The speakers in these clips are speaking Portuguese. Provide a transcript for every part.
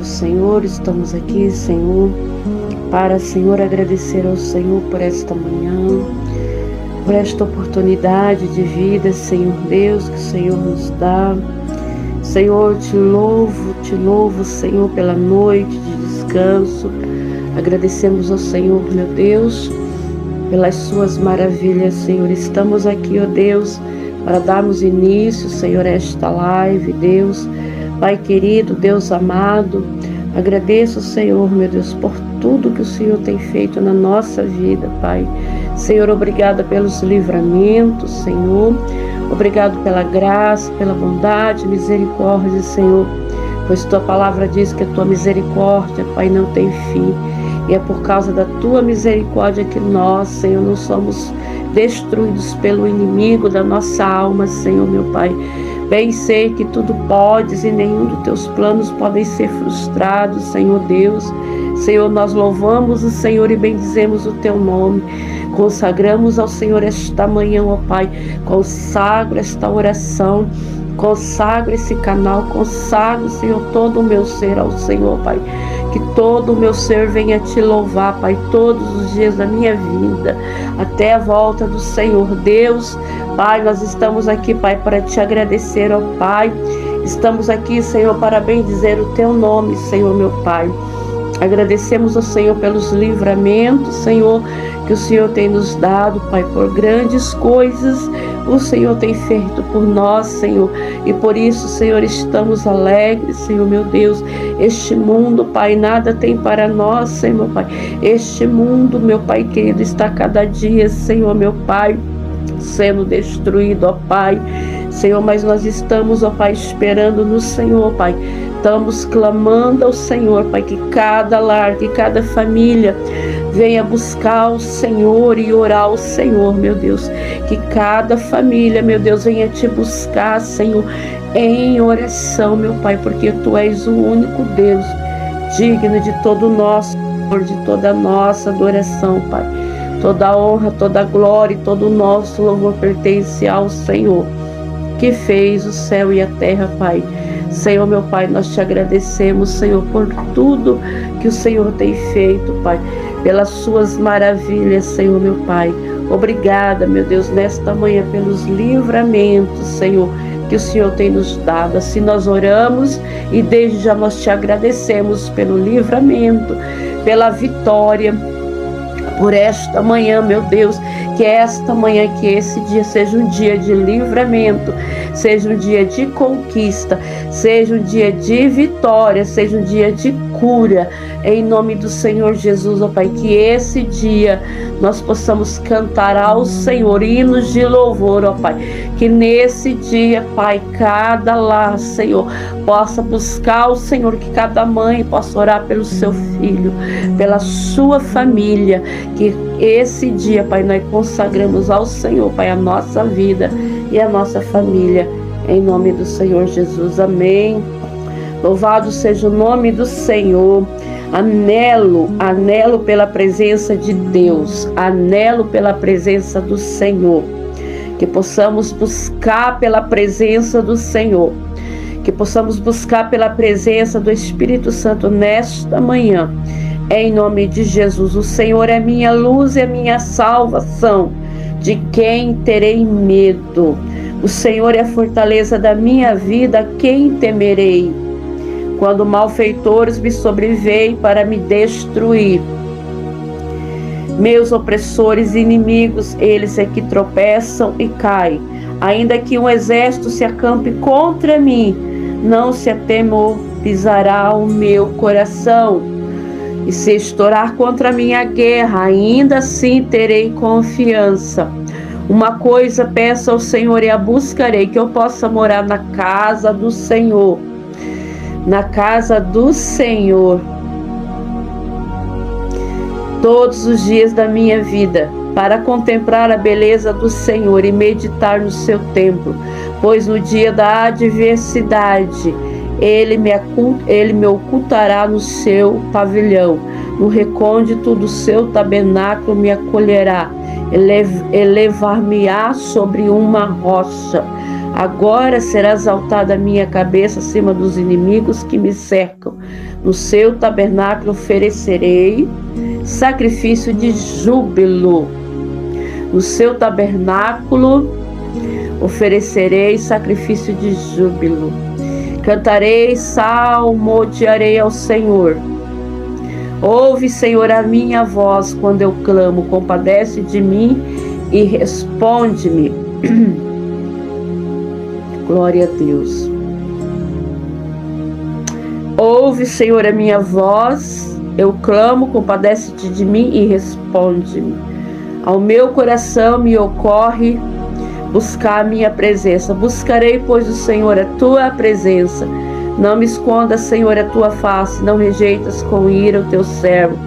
Senhor, estamos aqui, Senhor, para, Senhor, agradecer ao Senhor por esta manhã, por esta oportunidade de vida, Senhor Deus, que o Senhor nos dá. Senhor, te louvo, Senhor, pela noite de descanso. Agradecemos ao Senhor, meu Deus, pelas suas maravilhas, Senhor. Estamos aqui, ó Deus, para darmos início, Senhor, a esta live, Deus. Pai querido, Deus amado, agradeço, Senhor, meu Deus, por tudo que o Senhor tem feito na nossa vida, Pai. Senhor, obrigada pelos livramentos, Senhor. Obrigado pela graça, pela bondade, misericórdia, Senhor. Pois tua palavra diz que a tua misericórdia, Pai, não tem fim. E é por causa da tua misericórdia que nós, Senhor, não somos destruídos pelo inimigo da nossa alma, Senhor, meu Pai. Bem sei que tudo podes e nenhum dos teus planos podem ser frustrados, Senhor Deus. Senhor, nós louvamos o Senhor e bendizemos o teu nome. Consagramos ao Senhor esta manhã, ó Pai. Consagro esta oração, consagro esse canal, consagro, Senhor, todo o meu ser ao Senhor, Pai. Que todo o meu ser venha te louvar, Pai, todos os dias da minha vida, até a volta do Senhor. Deus, Pai, nós estamos aqui, Pai, para te agradecer, ó Pai. Estamos aqui, Senhor, para bendizer o teu nome, Senhor, meu Pai. Agradecemos ao Senhor pelos livramentos, Senhor, que o Senhor tem nos dado, Pai, por grandes coisas o Senhor tem feito por nós, Senhor, e por isso, Senhor, estamos alegres, Senhor, meu Deus. Este mundo, Pai, nada tem para nós, Senhor, meu Pai. Este mundo, meu Pai querido, está cada dia, Senhor, meu Pai, sendo destruído, ó Pai. Senhor, mas nós estamos, ó Pai, esperando no Senhor, Pai. Estamos clamando ao Senhor, Pai, que cada lar, que cada família venha buscar o Senhor e orar ao Senhor, meu Deus. Que cada família, meu Deus, venha te buscar, Senhor, em oração, meu Pai, porque Tu és o único Deus digno de todo o nosso amor, de toda a nossa adoração, Pai. Toda a honra, toda a glória e todo o nosso louvor pertence ao Senhor, que fez o céu e a terra, Pai. Senhor, meu Pai, nós te agradecemos, Senhor, por tudo que o Senhor tem feito, Pai, pelas suas maravilhas, Senhor, meu Pai. Obrigada, meu Deus, nesta manhã, pelos livramentos, Senhor, que o Senhor tem nos dado. Assim nós oramos e desde já nós te agradecemos pelo livramento, pela vitória, por esta manhã, meu Deus, que esta manhã, que esse dia seja um dia de livramento, seja um dia de conquista, seja um dia de vitória, seja um dia de cura, em nome do Senhor Jesus, ó Pai, que esse dia nós possamos cantar ao Senhor hinos de louvor, ó Pai, que nesse dia, Pai, cada lar, Senhor, possa buscar o Senhor, que cada mãe possa orar pelo seu filho, pela sua família, que esse dia, Pai, nós consagramos ao Senhor, Pai, a nossa vida e a nossa família, em nome do Senhor Jesus, amém. Louvado seja o nome do Senhor. Anelo pela presença de Deus, anelo pela presença do Senhor, que possamos buscar pela presença do Senhor, que possamos buscar pela presença do Espírito Santo nesta manhã, em nome de Jesus. O Senhor é minha luz e a minha salvação, de quem terei medo? O Senhor é a fortaleza da minha vida, a quem temerei? Quando malfeitores me sobreveem para me destruir, meus opressores e inimigos, eles é que tropeçam e caem. Ainda que um exército se acampe contra mim, não se atemorizará o meu coração. E se estourar contra mim a guerra, ainda assim terei confiança. Uma coisa peço ao Senhor e a buscarei, que eu possa morar na casa do Senhor. Na casa do Senhor todos os dias da minha vida, para contemplar a beleza do Senhor e meditar no seu templo, pois no dia da adversidade Ele me ocultará no seu pavilhão, no recôndito do seu tabernáculo me acolherá, elevar-me-á sobre uma rocha. Agora será exaltada a minha cabeça acima dos inimigos que me cercam. No seu tabernáculo oferecerei sacrifício de júbilo. No seu tabernáculo oferecerei sacrifício de júbilo. Cantarei, salmodiarei ao Senhor. Ouve, Senhor, a minha voz quando eu clamo. Compadece de mim e responde-me. Glória a Deus. Ouve, Senhor, a minha voz, eu clamo, compadece-te de mim e responde-me. Ao meu coração me ocorre buscar a minha presença. Buscarei, pois, o Senhor, a tua presença. Não me escondas, Senhor, a tua face. Não rejeitas com ira o teu servo.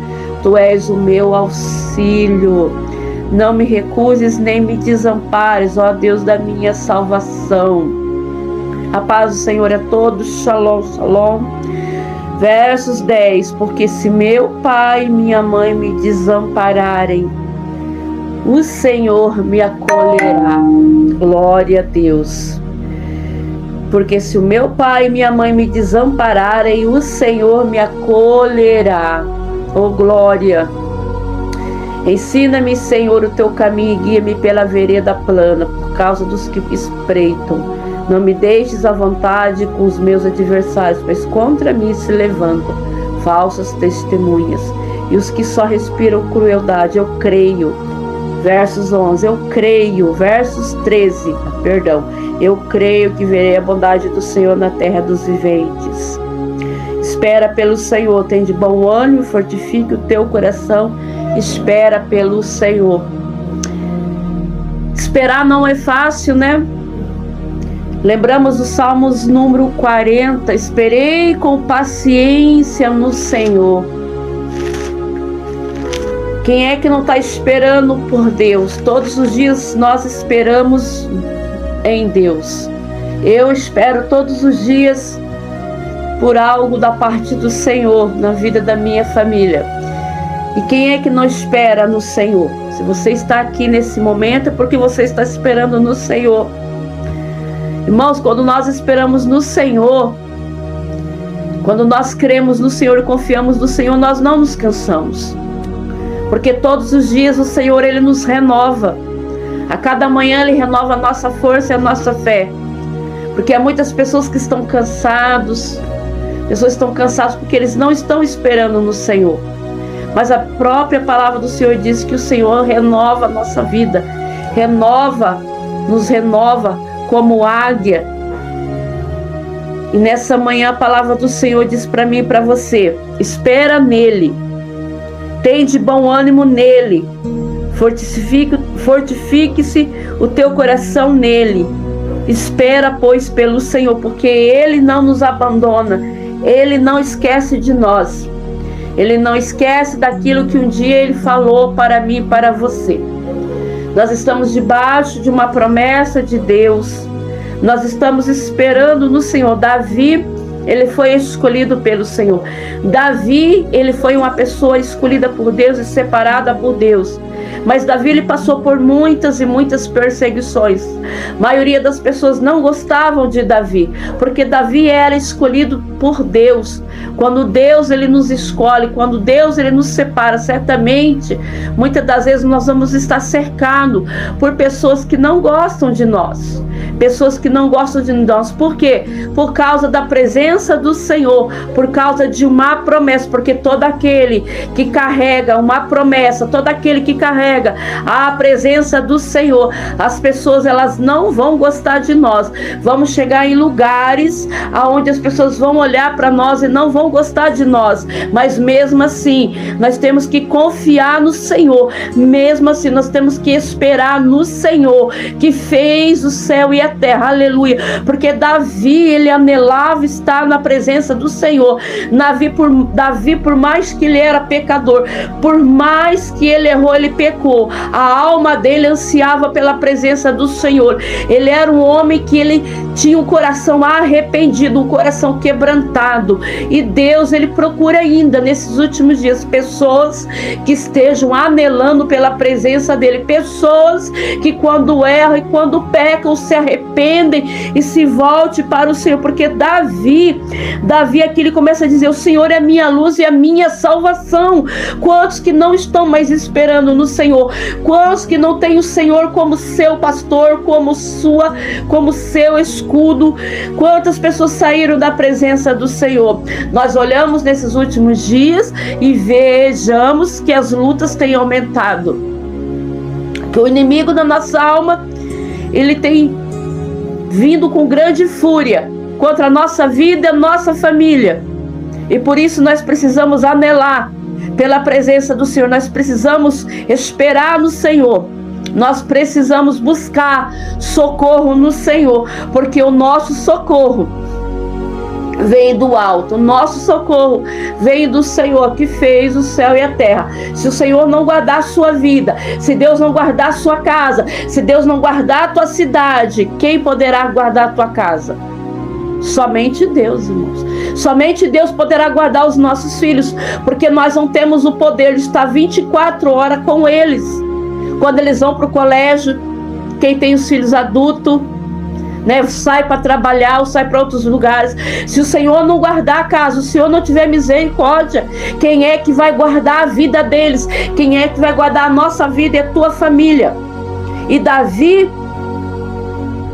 Tu és o meu auxílio. Não me recuses nem me desampares, ó Deus da minha salvação. A paz do Senhor a todos. Shalom, shalom. Versos 10. Porque se meu pai e minha mãe me desampararem, o Senhor me acolherá. Glória a Deus. Porque se o meu pai e minha mãe me desampararem, o Senhor me acolherá. Oh, glória. Ensina-me, Senhor, o teu caminho e guia-me pela vereda plana, por causa dos que espreitam. Não me deixes à vontade com os meus adversários, pois contra mim se levantam falsas testemunhas, e os que só respiram crueldade. Eu creio. Versos 11, eu creio. Versos 13, eu creio que verei a bondade do Senhor na terra dos viventes. Espera pelo Senhor, tem de bom ânimo, fortifique o teu coração. Espera pelo Senhor. Esperar não é fácil, né? Lembramos do Salmos número 40. Esperei com paciência no Senhor. Quem é que não está esperando por Deus? Todos os dias nós esperamos em Deus. Eu espero todos os dias por algo da parte do Senhor na vida da minha família. E quem é que não espera no Senhor? Se você está aqui nesse momento é porque você está esperando no Senhor. Irmãos, quando nós esperamos no Senhor, quando nós cremos no Senhor e confiamos no Senhor, nós não nos cansamos. Porque todos os dias o Senhor, Ele nos renova. A cada manhã Ele renova a nossa força e a nossa fé. Porque há muitas pessoas que estão cansadas. Pessoas estão cansadas porque eles não estão esperando no Senhor. Mas a própria palavra do Senhor diz que o Senhor renova a nossa vida. Nos renova como águia. E nessa manhã a palavra do Senhor diz para mim e para você: espera nele. Tem de bom ânimo nele. Fortifique-se o teu coração nele. Espera, pois, pelo Senhor, porque Ele não nos abandona. Ele não esquece de nós. Ele não esquece daquilo que um dia Ele falou para mim e para você. Nós estamos debaixo de uma promessa de Deus. Nós estamos esperando no Senhor. Davi, ele foi escolhido pelo Senhor. Davi, ele foi uma pessoa escolhida por Deus e separada por Deus. Mas Davi, ele passou por muitas e muitas perseguições. A maioria das pessoas não gostavam de Davi, porque Davi era escolhido por Deus. Quando Deus, ele nos escolhe, quando Deus, ele nos separa, certamente, muitas das vezes nós vamos estar cercados por pessoas que não gostam de nós. Pessoas que não gostam de nós. Por quê? Por causa da presença do Senhor, por causa de uma promessa, porque todo aquele que carrega uma promessa, todo aquele que carrega a presença do Senhor, as pessoas, elas não vão gostar de nós. Vamos chegar em lugares onde as pessoas vão olhar para nós e não vão gostar de nós, mas mesmo assim, nós temos que confiar no Senhor. Mesmo assim, nós temos que esperar no Senhor, que fez o céu e a terra. Aleluia. Porque Davi, ele anelava estar na presença do Senhor. Davi, por mais que ele era pecador, por mais que ele errou, ele pecou, a alma dele ansiava pela presença do Senhor. Ele era um homem que ele tinha um coração arrependido, um coração quebrantado. E Deus, ele procura ainda nesses últimos dias pessoas que estejam anelando pela presença dele, pessoas que quando erram e quando pecam se arrependem, arrependem e se volte para o Senhor. Porque Davi aqui ele começa a dizer: o Senhor é a minha luz e a minha salvação. Quantos que não estão mais esperando no Senhor? Quantos que não têm o Senhor como seu pastor, como seu escudo? Quantas pessoas saíram da presença do Senhor? Nós olhamos nesses últimos dias e vejamos que as lutas têm aumentado, que o inimigo da nossa alma, ele tem vindo com grande fúria contra a nossa vida e a nossa família. E por isso nós precisamos anelar pela presença do Senhor, nós precisamos esperar no Senhor, nós precisamos buscar socorro no Senhor, porque o nosso socorro vem do alto, o nosso socorro vem do Senhor que fez o céu e a terra. Se o Senhor não guardar a sua vida, se Deus não guardar a sua casa, se Deus não guardar a tua cidade, quem poderá guardar a tua casa? Somente Deus, irmãos. Somente Deus poderá guardar os nossos filhos, porque nós não temos o poder de estar 24 horas com eles. Quando eles vão para o colégio, quem tem os filhos adultos, né, sai para trabalhar ou sai para outros lugares. Se o Senhor não guardar a casa, o Senhor não tiver misericórdia, quem é que vai guardar a vida deles? Quem é que vai guardar a nossa vida e a tua família? E Davi,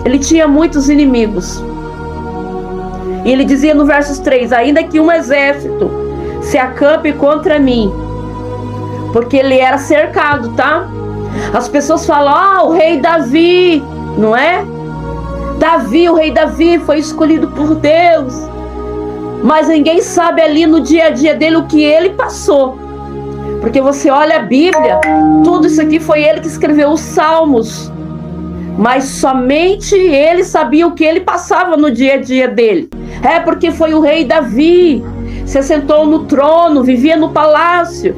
ele tinha muitos inimigos. E ele dizia no versos 3: ainda que um exército se acampe contra mim, porque ele era cercado, tá? As pessoas falam: o rei Davi, não é? Davi, o rei Davi foi escolhido por Deus, mas ninguém sabe ali no dia a dia dele o que ele passou. Porque você olha a Bíblia, tudo isso aqui foi ele que escreveu os Salmos, mas somente ele sabia o que ele passava no dia a dia dele. É porque foi o rei Davi, se assentou no trono, vivia no palácio,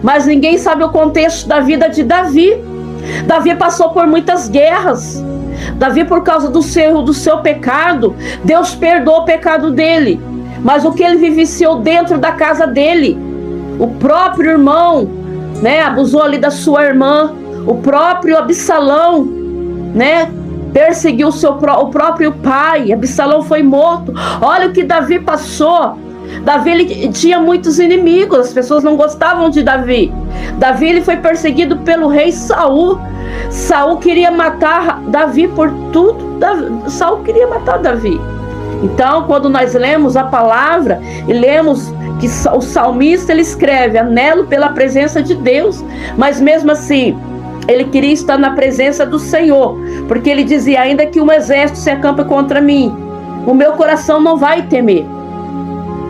mas ninguém sabe o contexto da vida de Davi. Davi passou por muitas guerras. Davi, por causa do seu pecado, Deus perdoou o pecado dele, mas o que ele vivenciou dentro da casa dele, o próprio irmão, né, abusou ali da sua irmã, o próprio Absalão, né, perseguiu o próprio pai, Absalão foi morto. Olha o que Davi passou. Davi, ele tinha muitos inimigos, as pessoas não gostavam de Davi. Davi, ele foi perseguido pelo rei Saul. Saul queria matar Davi por tudo. Saul queria matar Davi. Então, quando nós lemos a palavra e lemos que o salmista, ele escreve: anelo pela presença de Deus, mas mesmo assim ele queria estar na presença do Senhor, porque ele dizia: ainda que um exército se acampe contra mim, o meu coração não vai temer.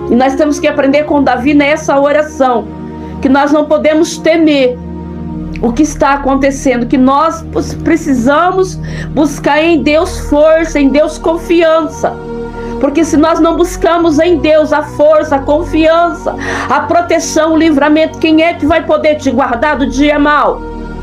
E nós temos que aprender com Davi nessa oração, que nós não podemos temer o que está acontecendo, que nós precisamos buscar em Deus força, em Deus confiança. Porque se nós não buscamos em Deus a força, a confiança, a proteção, o livramento, quem é que vai poder te guardar do dia mau?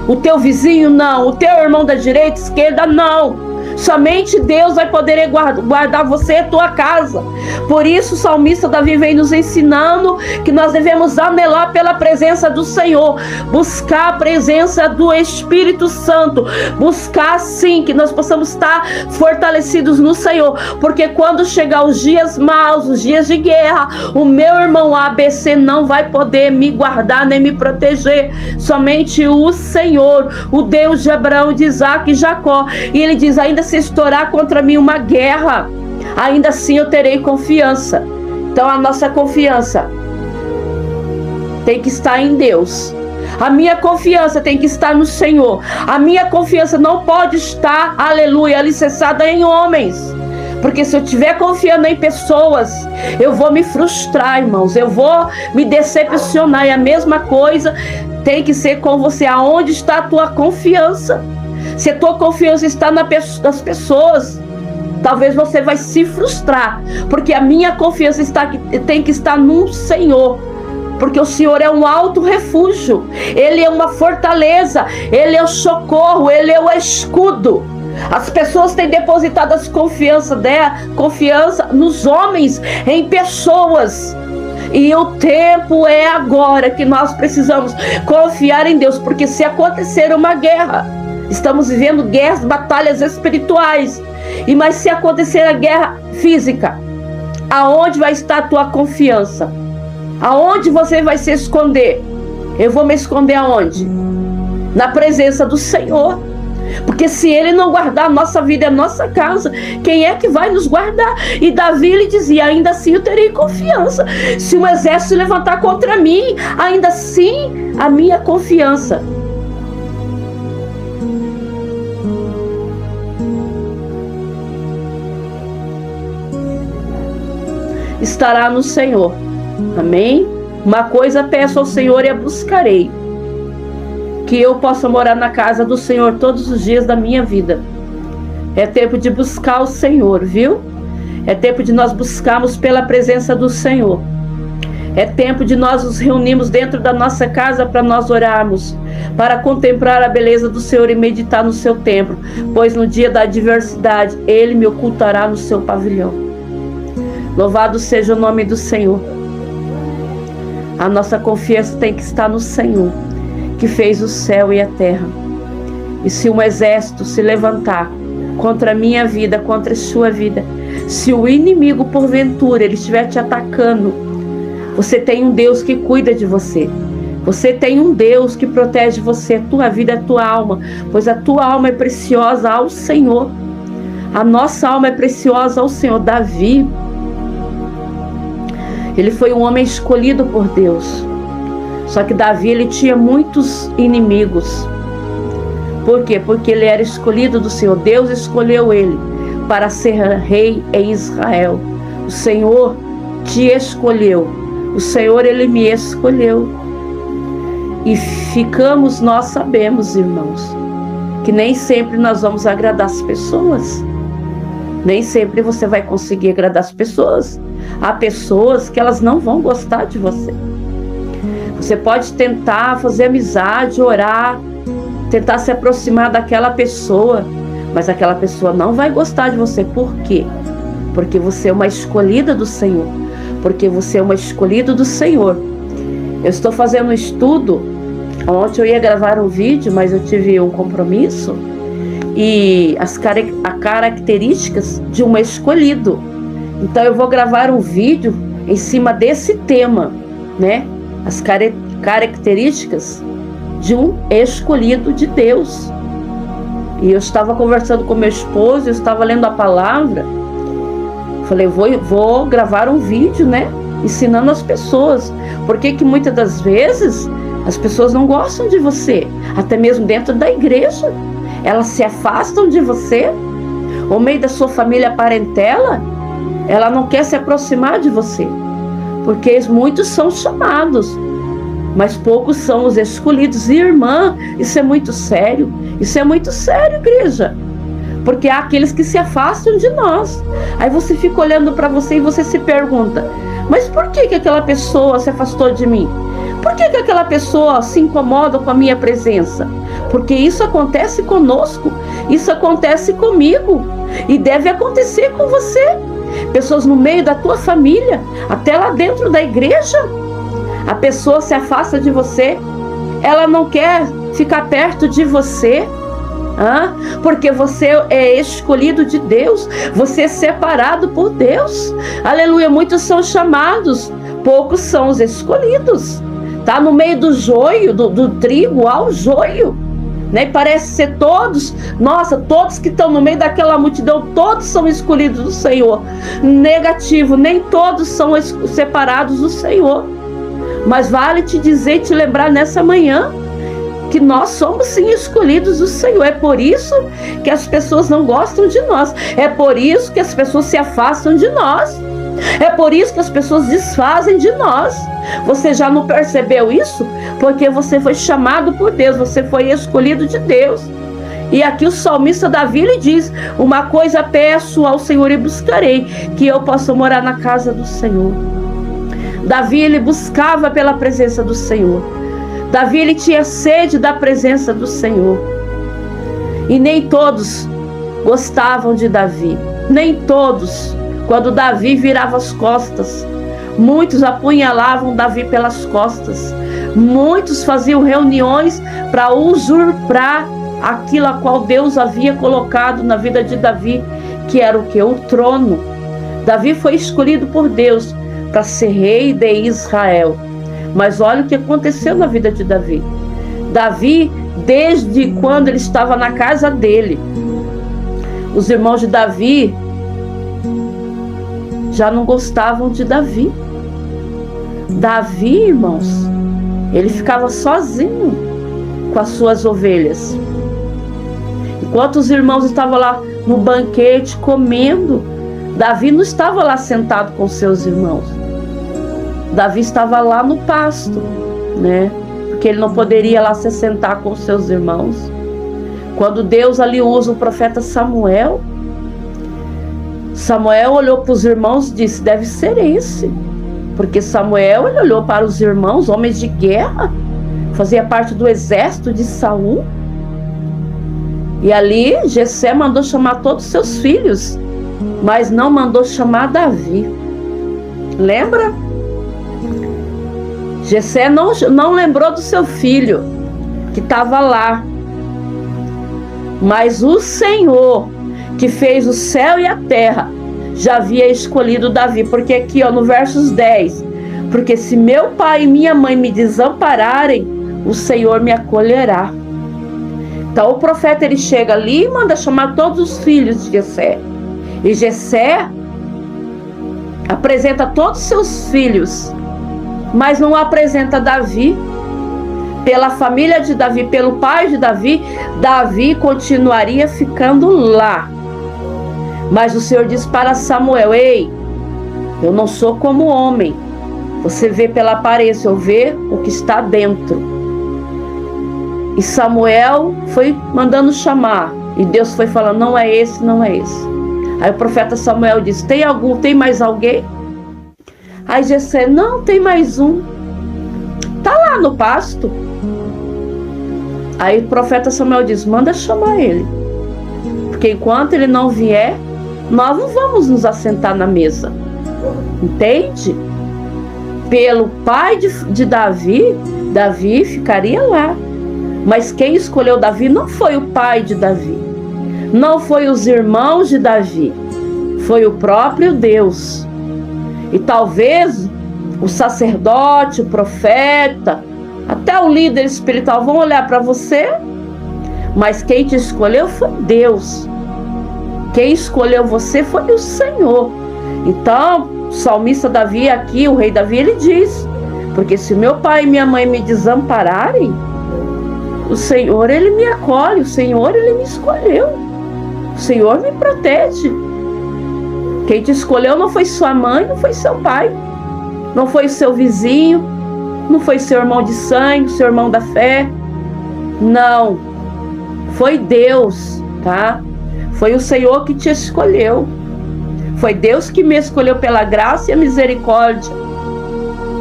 O teu vizinho não, o teu irmão da direita, esquerda não. Somente Deus vai poder guardar você e a tua casa. Por isso o salmista Davi vem nos ensinando que nós devemos anelar pela presença do Senhor, buscar a presença do Espírito Santo, buscar sim que nós possamos estar fortalecidos no Senhor, porque quando chegar os dias maus, os dias de guerra, o meu irmão ABC não vai poder me guardar nem me proteger. Somente o Senhor, o Deus de Abraão, de Isaac e Jacó. E ele diz: ainda se estourar contra mim uma guerra, ainda assim eu terei confiança. Então a nossa confiança tem que estar em Deus. A minha confiança tem que estar no Senhor. A minha confiança não pode estar, aleluia, alicerçada em homens. Porque se eu estiver confiando em pessoas, eu vou me frustrar, irmãos. Eu vou me decepcionar. E a mesma coisa tem que ser com você. Aonde está a tua confiança? Se a tua confiança está nas pessoas, talvez você vai se frustrar, porque a minha confiança tem que estar no Senhor, porque o Senhor é um alto refúgio, Ele é uma fortaleza, Ele é o socorro, Ele é o escudo. As pessoas têm depositado a confiança nos homens, em pessoas. E o tempo é agora que nós precisamos confiar em Deus, porque se acontecer uma guerra, Estamos vivendo guerras, batalhas espirituais. Mas se acontecer a guerra física, aonde vai estar a tua confiança? Aonde você vai se esconder? Eu vou me esconder aonde? Na presença do Senhor. Porque se Ele não guardar a nossa vida e a nossa casa, quem é que vai nos guardar? E Davi, ele dizia, ainda assim eu terei confiança. Se um exército se levantar contra mim, ainda assim a minha confiança estará no Senhor. Amém? Uma coisa peço ao Senhor e a buscarei, que eu possa morar na casa do Senhor todos os dias da minha vida. É tempo de buscar o Senhor, viu? É tempo de nós buscarmos pela presença do Senhor. É tempo de nós nos reunirmos dentro da nossa casa para nós orarmos, para contemplar a beleza do Senhor e meditar no seu templo, pois no dia da adversidade Ele me ocultará no seu pavilhão. Louvado seja o nome do Senhor. A nossa confiança tem que estar no Senhor, que fez o céu e a terra. E se um exército se levantar contra a minha vida, contra a sua vida, se o inimigo porventura ele estiver te atacando, você tem um Deus que cuida de você. Você tem um Deus que protege você, a tua vida, a tua alma, pois a tua alma é preciosa ao Senhor. A nossa alma é preciosa ao Senhor. Davi, ele foi um homem escolhido por Deus. Só que Davi, ele tinha muitos inimigos. Por quê? Porque ele era escolhido do Senhor. Deus escolheu ele para ser rei em Israel. O Senhor te escolheu. O Senhor, ele me escolheu. E nós sabemos, irmãos, que nem sempre nós vamos agradar as pessoas. Nem sempre você vai conseguir agradar as pessoas. Há pessoas que elas não vão gostar de você. Você pode tentar fazer amizade, orar, tentar se aproximar daquela pessoa, mas aquela pessoa não vai gostar de você. Por quê? Porque você é uma escolhida do Senhor. Porque você é uma escolhida do Senhor. Eu estou fazendo um estudo. Ontem eu ia gravar um vídeo, mas eu tive um compromisso. E as características de um escolhido. Então eu vou gravar um vídeo em cima desse tema, né? As características de um escolhido de Deus. E eu estava conversando com meu esposo, eu estava lendo a palavra. Falei, vou gravar um vídeo, né? Ensinando as pessoas. Porque que muitas das vezes as pessoas não gostam de você. Até mesmo dentro da igreja. Elas se afastam de você. Ou meio da sua família parentela. Ela não quer se aproximar de você. Porque muitos são chamados, mas poucos são os escolhidos. E irmã, isso é muito sério. Isso é muito sério, igreja. Porque há aqueles que se afastam de nós. Aí você fica olhando para você e você se pergunta, mas por que aquela pessoa se afastou de mim? Por que aquela pessoa se incomoda com a minha presença? Porque isso acontece conosco. Isso acontece comigo. E deve acontecer com você. Pessoas no meio da tua família, até lá dentro da igreja, a pessoa se afasta de você, ela não quer ficar perto de você, porque você é escolhido de Deus, você é separado por Deus. Aleluia, muitos são chamados, poucos são os escolhidos. Tá no meio do joio, do trigo ao joio. Né? Parece ser todos, nossa, todos que estão no meio daquela multidão, todos são escolhidos do Senhor. Negativo, nem todos são separados do Senhor. Mas vale te dizer e te lembrar nessa manhã que nós somos sim escolhidos do Senhor. É por isso que as pessoas não gostam de nós. É por isso que as pessoas se afastam de nós. É por isso que as pessoas desfazem de nós. Você já não percebeu isso? Porque você foi chamado por Deus, você foi escolhido de Deus. E aqui o salmista Davi, ele diz, uma coisa peço ao Senhor e buscarei, que eu possa morar na casa do Senhor. Davi, ele buscava pela presença do Senhor. Davi, ele tinha sede da presença do Senhor. E nem todos gostavam de Davi. Nem todos. Quando Davi virava as costas, muitos apunhalavam Davi pelas costas. Muitos faziam reuniões para usurpar aquilo a qual Deus havia colocado na vida de Davi, que era o que? O trono. Davi foi escolhido por Deus para ser rei de Israel. Mas olha o que aconteceu na vida de Davi. Davi, desde quando ele estava na casa dele, os irmãos de Davi já não gostavam de Davi. Davi, irmãos, ele ficava sozinho com as suas ovelhas. Enquanto os irmãos estavam lá no banquete comendo, Davi não estava lá sentado com seus irmãos. Davi estava lá no pasto, né? Porque ele não poderia lá se sentar com seus irmãos. Quando Deus ali usa o profeta Samuel, Samuel olhou para os irmãos e disse: deve ser esse. Porque Samuel, ele olhou para os irmãos, homens de guerra, fazia parte do exército de Saul. E ali Jessé mandou chamar todos os seus filhos, mas não mandou chamar Davi. Lembra? Jessé não lembrou do seu filho, que estava lá. Mas o Senhor, que fez o céu e a terra, já havia escolhido Davi. Porque aqui, no versos 10, porque se meu pai e minha mãe me desampararem, o Senhor me acolherá. Então o profeta, ele chega ali e manda chamar todos os filhos de Jessé. E Jessé apresenta todos os seus filhos, mas não apresenta Davi. Pela família de Davi, pelo pai de Davi, Davi continuaria ficando lá. Mas o Senhor diz para Samuel: ei, eu não sou como homem. Você vê pela aparência, eu vejo o que está dentro. E Samuel foi mandando chamar, e Deus foi falando: não é esse, não é esse. Aí o profeta Samuel disse: tem mais alguém? Aí Jessé: não, tem mais um. Tá lá no pasto. Aí o profeta Samuel diz: manda chamar ele. Porque enquanto ele não vier, nós não vamos nos assentar na mesa. Entende? Pelo pai de Davi, Davi ficaria lá. Mas quem escolheu Davi não foi o pai de Davi, não foi os irmãos de Davi, foi o próprio Deus. E talvez o sacerdote, o profeta, até o líder espiritual vão olhar para você, mas quem te escolheu foi Deus. Quem escolheu você foi o Senhor. Então, o salmista Davi aqui, o rei Davi, ele diz: porque se meu pai e minha mãe me desampararem, o Senhor, ele me acolhe, o Senhor, ele me escolheu, o Senhor me protege. Quem te escolheu não foi sua mãe, não foi seu pai, não foi seu vizinho, não foi seu irmão de sangue, seu irmão da fé. Não, foi Deus, tá? Foi o Senhor que te escolheu. Foi Deus que me escolheu pela graça e a misericórdia.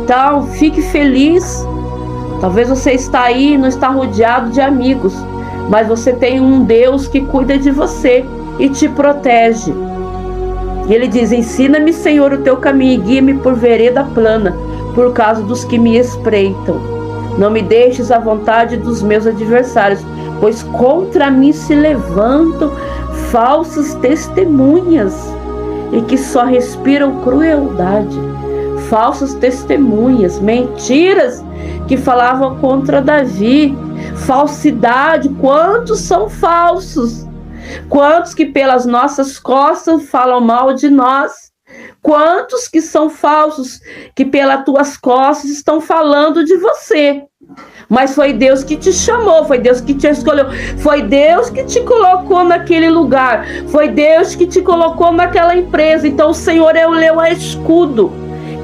Então, fique feliz. Talvez você está aí e não está rodeado de amigos, mas você tem um Deus que cuida de você e te protege. E ele diz: ensina-me, Senhor, o teu caminho e guia-me por vereda plana, por causa dos que me espreitam. Não me deixes à vontade dos meus adversários, pois contra mim se levantam falsas testemunhas e que só respiram crueldade. Falsas testemunhas, mentiras que falavam contra Davi, falsidade. Quantos são falsos? Quantos que pelas nossas costas falam mal de nós? Quantos que são falsos que pelas tuas costas estão falando de você? Mas foi Deus que te chamou, foi Deus que te escolheu, foi Deus que te colocou naquele lugar, foi Deus que te colocou naquela empresa. Então o Senhor é o seu escudo.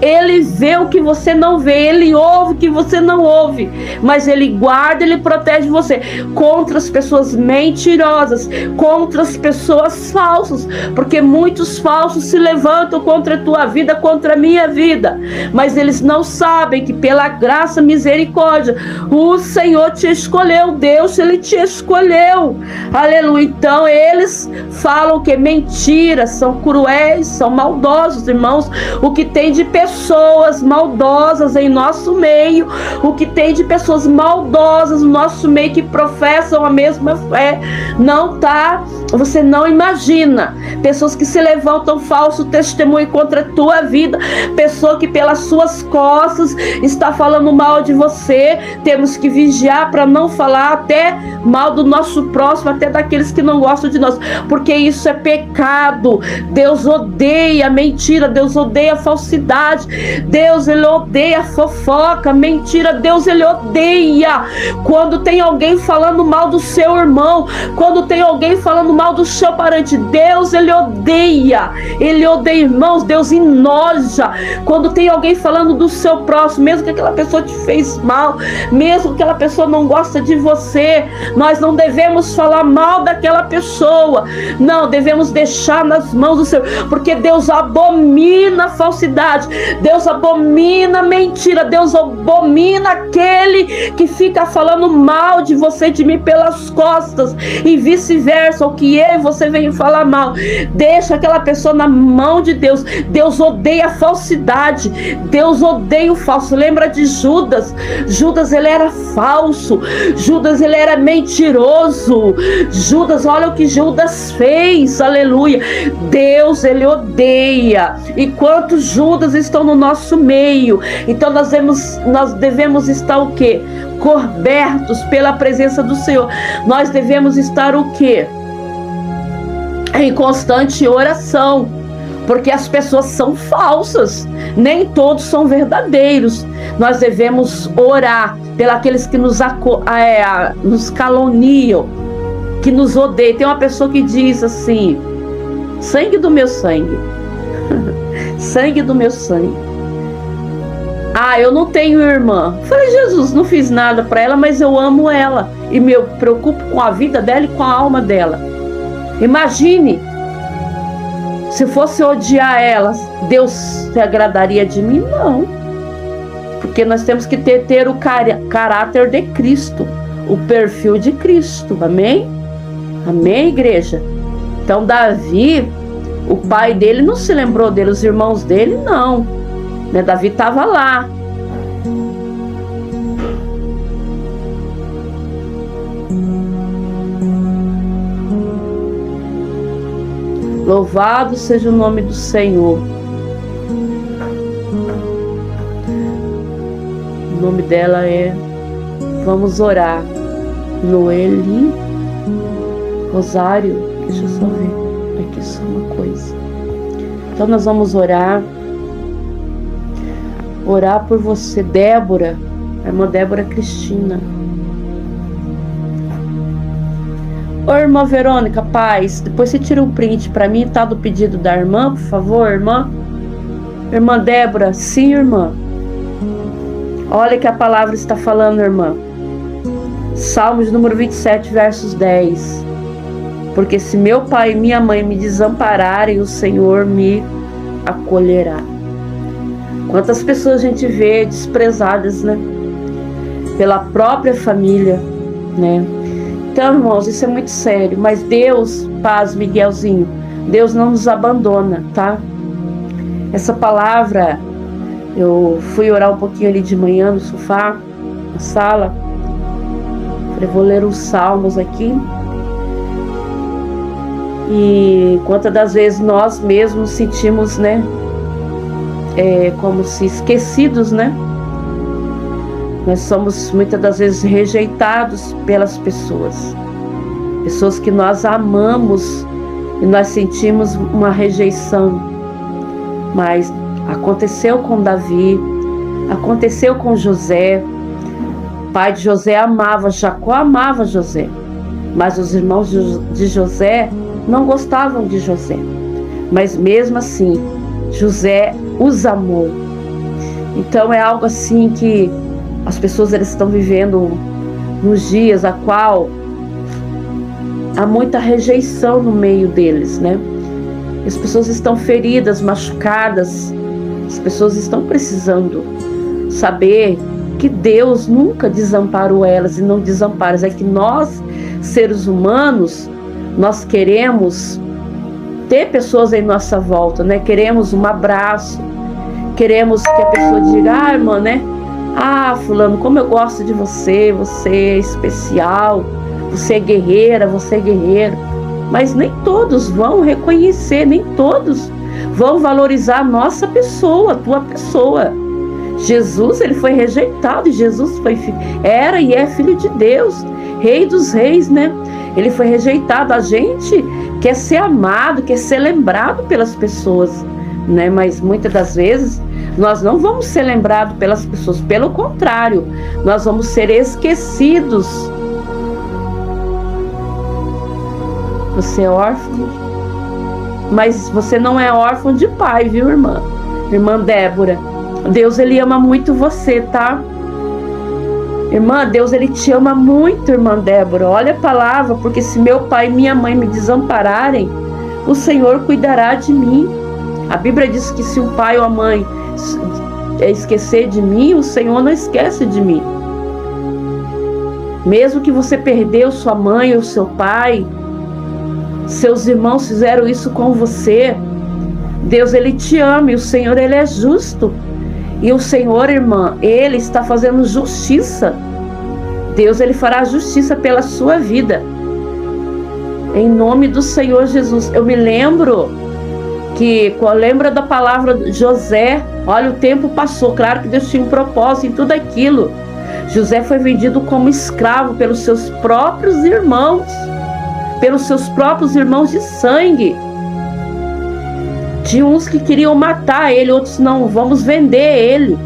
Ele vê o que você não vê, Ele ouve o que você não ouve, mas Ele guarda, Ele protege você contra as pessoas mentirosas, contra as pessoas falsas, porque muitos falsos se levantam contra a tua vida, contra a minha vida, mas eles não sabem que pela graça e misericórdia, o Senhor te escolheu, Deus, Ele te escolheu, aleluia. Então eles falam que mentiras, são cruéis, são maldosos, irmãos, o que tem de pessoas pessoas maldosas em nosso meio, o que tem de pessoas maldosas no nosso meio que professam a mesma fé, não tá, você não imagina, pessoas que se levantam falso testemunho contra a tua vida, pessoa que pelas suas costas está falando mal de você. Temos que vigiar para não falar até mal do nosso próximo, até daqueles que não gostam de nós, porque isso é pecado. Deus odeia mentira, Deus odeia falsidade, Deus, ele odeia fofoca, mentira. Deus, ele odeia quando tem alguém falando mal do seu irmão, quando tem alguém falando mal do seu parente. Deus, ele odeia, irmãos. Deus enoja quando tem alguém falando do seu próximo, mesmo que aquela pessoa te fez mal, mesmo que aquela pessoa não gosta de você. Nós não devemos falar mal daquela pessoa, não, devemos deixar nas mãos do Senhor, porque Deus abomina a falsidade, Deus abomina a mentira, Deus abomina aquele que fica falando mal de você e de mim pelas costas, e vice-versa, o que eu e você vem falar mal. Deixa aquela pessoa na mão de Deus. Deus odeia a falsidade, Deus odeia o falso. Lembra de Judas? Judas, ele era falso, Judas, ele era mentiroso. Judas, olha o que Judas fez, aleluia. Deus, ele odeia. E quantos Judas estão no nosso meio? Então nós devemos estar o quê? Cobertos pela presença do Senhor. Nós devemos estar o quê? Em constante oração, porque as pessoas são falsas, nem todos são verdadeiros. Nós devemos orar pelos que nos caluniam, que nos odeiam. Tem uma pessoa que diz assim: sangue do meu sangue, sangue do meu sangue. Ah, eu não tenho irmã. Falei, Jesus, não fiz nada para ela, mas eu amo ela e me preocupo com a vida dela e com a alma dela. Imagine, se fosse odiar elas, Deus se agradaria de mim? Não. Porque nós temos que ter o caráter de Cristo, o perfil de Cristo. Amém? Amém, igreja? Então Davi, o pai dele não se lembrou dele, os irmãos dele não, né? Davi estava lá. Louvado seja o nome do Senhor. O nome dela é, vamos orar, Noeli Rosário. Deixa eu só ver aqui só uma coisa. Então nós vamos orar por você, Débora, a irmã Débora Cristina. Ô irmã Verônica, paz, depois você tira um print para mim, tá, do pedido da irmã, por favor, irmã. Irmã Débora, sim, irmã. Olha que a palavra está falando, irmã. Salmos número 27, versos 10. Porque se meu pai e minha mãe me desampararem, o Senhor me acolherá. Quantas pessoas a gente vê desprezadas, né? Pela própria família, né? Então, irmãos, isso é muito sério. Mas Deus, paz, Miguelzinho, Deus não nos abandona, tá? Essa palavra, eu fui orar um pouquinho ali de manhã no sofá, na sala. Falei, vou ler os salmos aqui. E quantas das vezes nós mesmos sentimos, né? Como se esquecidos, né? Nós somos muitas das vezes rejeitados pelas pessoas que nós amamos e nós sentimos uma rejeição. Mas aconteceu com Davi, aconteceu com José. O pai de José amava, Jacó amava José, mas os irmãos de José não gostavam de José. Mas mesmo assim, José os amou. Então é algo assim que as pessoas elas estão vivendo nos dias a qual há muita rejeição no meio deles, né? As pessoas estão feridas, machucadas. As pessoas estão precisando saber que Deus nunca desamparou elas e não desampara. É que nós, seres humanos, nós queremos ter pessoas em nossa volta, né? Queremos um abraço, queremos que a pessoa diga, ah, irmã, né? Ah, fulano, como eu gosto de você, você é especial, você é guerreira, você é guerreiro. Mas nem todos vão reconhecer, nem todos vão valorizar a nossa pessoa, a tua pessoa. Jesus, ele foi rejeitado, e Jesus era e é filho de Deus, rei dos reis, né? Ele foi rejeitado. A gente quer ser amado, quer ser lembrado pelas pessoas, né? Mas muitas das vezes nós não vamos ser lembrados pelas pessoas, pelo contrário, nós vamos ser esquecidos. Você é órfão, mas você não é órfão de pai, viu, irmã? Irmã Débora, Deus, ele ama muito você, tá? Irmã, Deus, ele te ama muito, irmã Débora. Olha a palavra, porque se meu pai e minha mãe me desampararem, o Senhor cuidará de mim. A Bíblia diz que se o pai ou a mãe esquecer de mim, o Senhor não esquece de mim. Mesmo que você perdeu sua mãe ou seu pai, seus irmãos fizeram isso com você, Deus, ele te ama, e o Senhor, ele é justo. E o Senhor, irmã, ele está fazendo justiça. Deus, ele fará justiça pela sua vida. Em nome do Senhor Jesus. Eu me lembro que, lembra da palavra de José? Olha, o tempo passou. Claro que Deus tinha um propósito em tudo aquilo. José foi vendido como escravo pelos seus próprios irmãos. Pelos seus próprios irmãos de sangue. Tinha uns que queriam matar ele, outros não, vamos vender ele.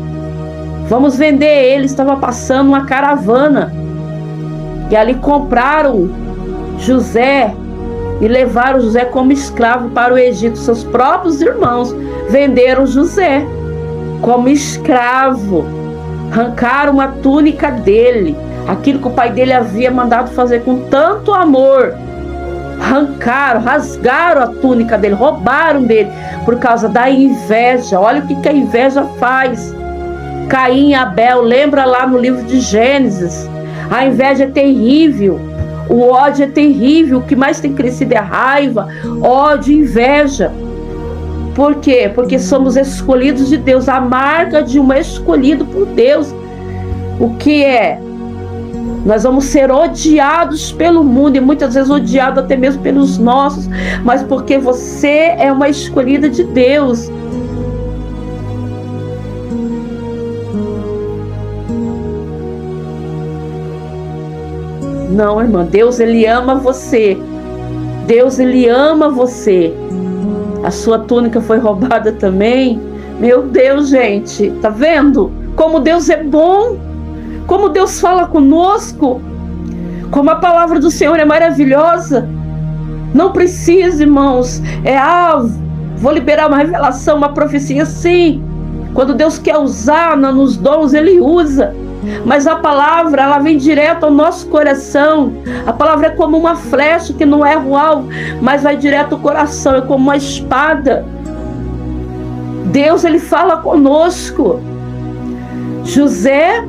Vamos vender ele. Estava passando uma caravana. E ali compraram José e levaram José como escravo para o Egito. Seus próprios irmãos venderam José como escravo. Arrancaram a túnica dele, aquilo que o pai dele havia mandado fazer com tanto amor. Arrancaram, rasgaram a túnica dele, roubaram dele por causa da inveja. Olha o que a inveja faz. Caim e Abel, lembra lá no livro de Gênesis? A inveja é terrível, o ódio é terrível. O que mais tem crescido é raiva, ódio, inveja. Por quê? Porque somos escolhidos de Deus. A marca de um escolhido por Deus, o que é? Nós vamos ser odiados pelo mundo, e muitas vezes odiados até mesmo pelos nossos, mas porque você é uma escolhida de Deus. Não, irmã, Deus, ele ama você. Deus, ele ama você. A sua túnica foi roubada também. Meu Deus, gente, tá vendo? Como Deus é bom. Como Deus fala conosco, como a palavra do Senhor é maravilhosa. Não precisa, irmãos, vou liberar uma revelação, uma profecia, sim. Quando Deus quer usar nos dons, ele usa. Mas a palavra, ela vem direto ao nosso coração. A palavra é como uma flecha que não erra o alvo, mas vai direto ao coração, é como uma espada. Deus, ele fala conosco. José,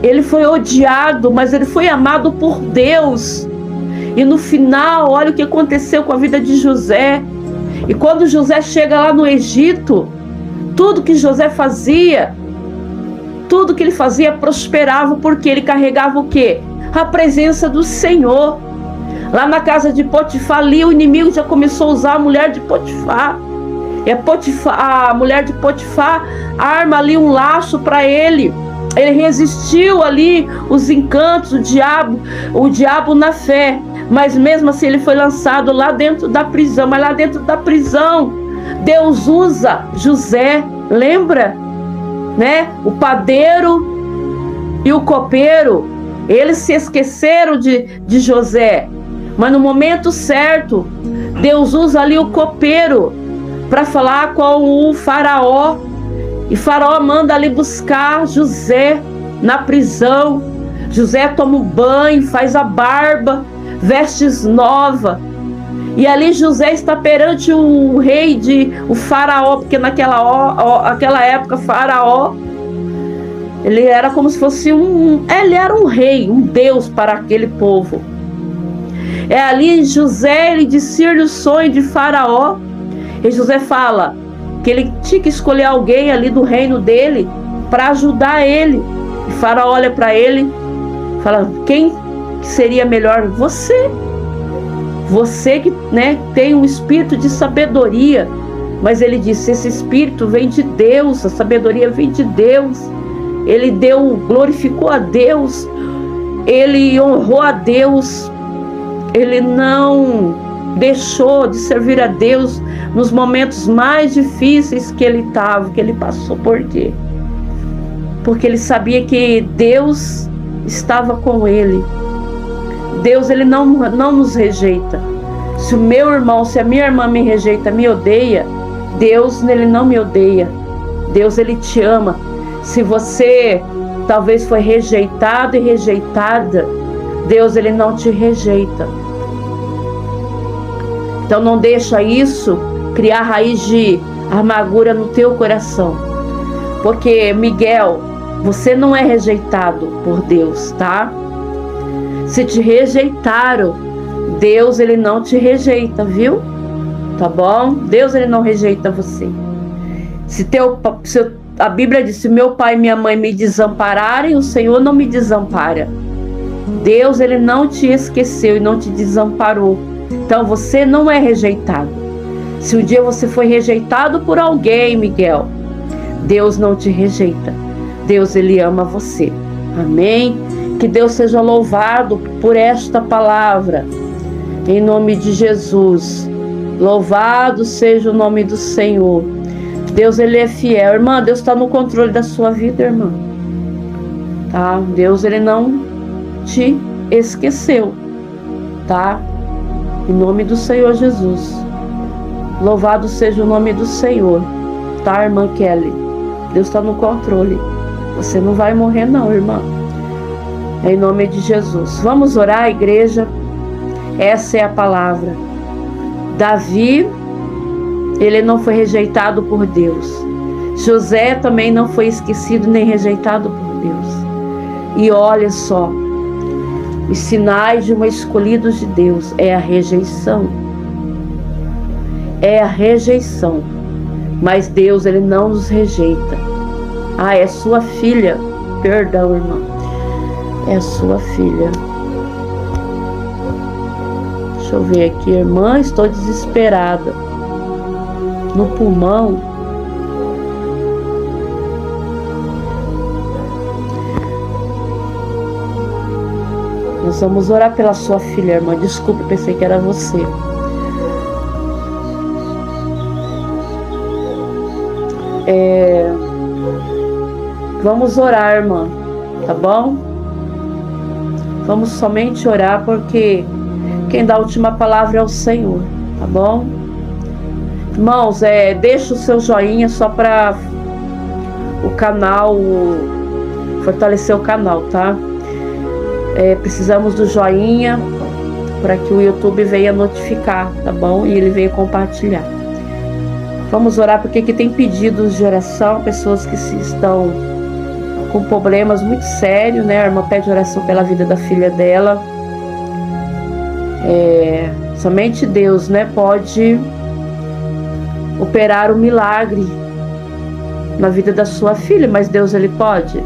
ele foi odiado, mas ele foi amado por Deus. E no final, olha o que aconteceu com a vida de José. E quando José chega lá no Egito, tudo que José fazia, tudo que ele fazia prosperava, porque ele carregava o quê? A presença do Senhor. Lá na casa de Potifar, ali o inimigo já começou a usar a mulher de Potifar. A mulher de Potifar arma ali um laço para ele. Ele resistiu ali os encantos, o diabo na fé. Mas mesmo assim ele foi lançado lá dentro da prisão. Mas lá dentro da prisão, Deus usa José, lembra? Né? O padeiro e o copeiro, eles se esqueceram de José. Mas no momento certo, Deus usa ali o copeiro para falar com o faraó. E Faraó manda ali buscar José na prisão. José toma um banho, faz a barba, vestes novas. E ali José está perante o rei o faraó, porque naquela época Faraó, ele era como se fosse ele era um rei, um deus para aquele povo. É ali José, ele discerne o sonho de Faraó. E José fala: que ele tinha que escolher alguém ali do reino dele para ajudar ele. E Faraó olha para ele e fala: quem seria melhor? Você que, né, tem um espírito de sabedoria. Mas ele disse: esse espírito vem de Deus, a sabedoria vem de Deus. Ele glorificou a Deus, ele honrou a Deus, ele não deixou de servir a Deus nos momentos mais difíceis que ele estava, que ele passou. Por quê? Porque ele sabia que Deus estava com ele. Deus, ele não nos rejeita. Se o meu irmão, se a minha irmã me rejeita, me odeia, Deus, ele não me odeia. Deus, ele te ama. Se você talvez foi rejeitado e rejeitada, Deus, ele não te rejeita. Então não deixa isso criar raiz de amargura no teu coração. Porque, Miguel, você não é rejeitado por Deus, tá? Se te rejeitaram, Deus, ele não te rejeita, viu? Tá bom? Deus, ele não rejeita você. A Bíblia diz: se meu pai e minha mãe me desampararem, o Senhor não me desampara. Deus, ele não te esqueceu e não te desamparou. Então você não é rejeitado. Se um dia você foi rejeitado por alguém, Miguel, Deus não te rejeita. Deus, ele ama você. Amém? Que Deus seja louvado por esta palavra. Em nome de Jesus. Louvado seja o nome do Senhor. Deus, ele é fiel. Irmã, Deus está no controle da sua vida, irmã. Tá? Deus, ele não te esqueceu. Tá? Em nome do Senhor Jesus. Louvado seja o nome do Senhor. Tá, irmã Kelly? Deus está no controle. Você não vai morrer não, irmã. Em nome de Jesus. Vamos orar, igreja. Essa é a palavra. Davi, ele não foi rejeitado por Deus. José também não foi esquecido nem rejeitado por Deus. E olha só, os sinais de um escolhido de Deus é a rejeição. É a rejeição. Mas Deus, ele não nos rejeita. Ah, é sua filha. Perdão, irmã. É sua filha. Deixa eu ver aqui, irmã. Estou desesperada. No pulmão. Nós vamos orar pela sua filha, irmã. Desculpe, pensei que era você. Vamos orar, irmã. Tá bom? Vamos somente orar, porque quem dá a última palavra é o Senhor. Tá bom? Irmãos, deixa o seu joinha só para o canal, fortalecer o canal, tá? Precisamos do joinha para que o YouTube venha notificar, tá bom? E ele venha compartilhar. Vamos orar, porque aqui tem pedidos de oração, pessoas que estão com problemas muito sérios, né? A irmã pede oração pela vida da filha dela. Somente Deus, né, pode operar o milagre na vida da sua filha, mas Deus, ele pode.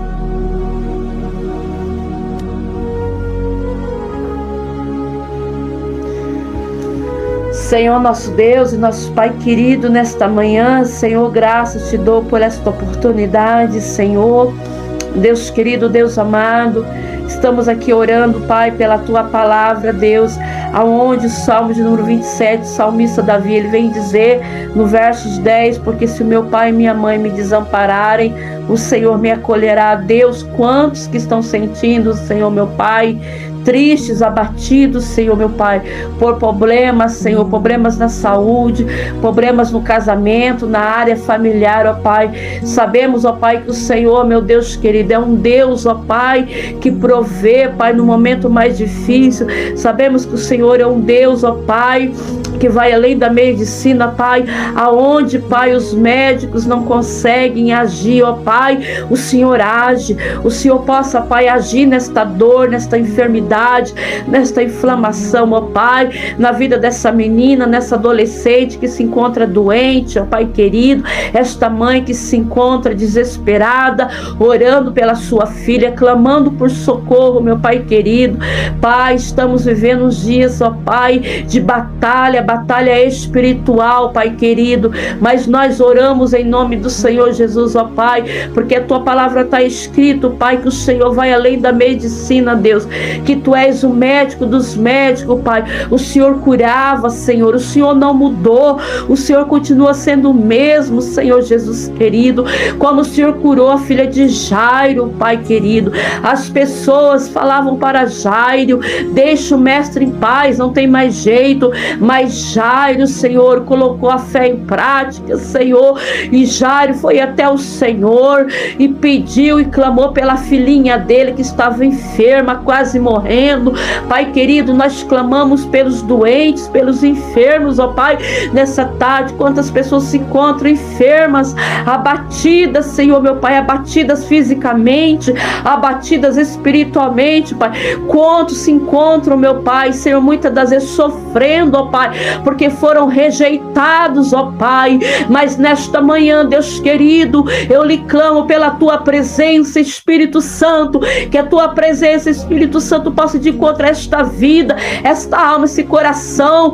Senhor, nosso Deus e nosso Pai querido, nesta manhã, Senhor, graças te dou por esta oportunidade, Senhor. Deus querido, Deus amado, estamos aqui orando, Pai, pela Tua palavra, Deus, aonde o Salmo de número 27, o salmista Davi, ele vem dizer no versos 10, porque se o meu pai e minha mãe me desampararem, o Senhor me acolherá. Deus, quantos que estão sentindo, Senhor, meu Pai, tristes, abatidos, Senhor, meu Pai, por problemas, Senhor, problemas na saúde, problemas no casamento, na área familiar, ó Pai. Sabemos, ó Pai, que o Senhor, meu Deus querido, é um Deus, ó Pai, que provê, Pai, no momento mais difícil. Sabemos que o Senhor é um Deus, ó Pai, que vai além da medicina, Pai, aonde, Pai, os médicos não conseguem agir, ó Pai, o Senhor age. O Senhor possa, Pai, agir nesta dor, nesta enfermidade, enfermidade, nesta inflamação, ó Pai, na vida dessa menina, nessa adolescente que se encontra doente, ó Pai querido, esta mãe que se encontra desesperada, orando pela sua filha, clamando por socorro, meu Pai querido. Pai, estamos vivendo uns dias, ó Pai, de batalha espiritual, Pai querido, mas nós oramos em nome do Senhor Jesus, ó Pai, porque a tua palavra está escrito, Pai, que o Senhor vai além da medicina, Deus, que tu és o médico dos médicos, Pai. O Senhor curava, Senhor, o Senhor não mudou, o Senhor continua sendo o mesmo, Senhor Jesus querido, como o Senhor curou a filha de Jairo, Pai querido. As pessoas falavam para Jairo: deixa o mestre em paz, não tem mais jeito, mas Jairo, Senhor, colocou a fé em prática, Senhor, e Jairo foi até o Senhor e pediu e clamou pela filhinha dele que estava enferma, quase morrendo. Pai querido, nós clamamos pelos doentes, pelos enfermos, ó Pai, nessa tarde. Quantas pessoas se encontram enfermas, abatidas, Senhor, meu Pai, abatidas fisicamente, abatidas espiritualmente, Pai. Quantos se encontram, meu Pai, Senhor, muitas das vezes sofrendo, ó Pai, porque foram rejeitados, ó Pai. Mas nesta manhã, Deus querido, eu lhe clamo pela tua presença, Espírito Santo, que a tua presença, Espírito Santo, possa de encontrar esta vida, esta alma, esse coração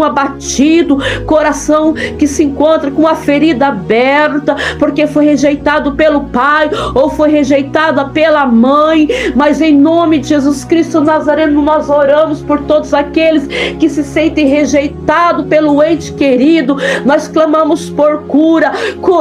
abatido, coração que se encontra com a ferida aberta, porque foi rejeitado pelo pai ou foi rejeitada pela mãe. Mas em nome de Jesus Cristo Nazareno, nós oramos por todos aqueles que se sentem rejeitados pelo ente querido. Nós clamamos por cura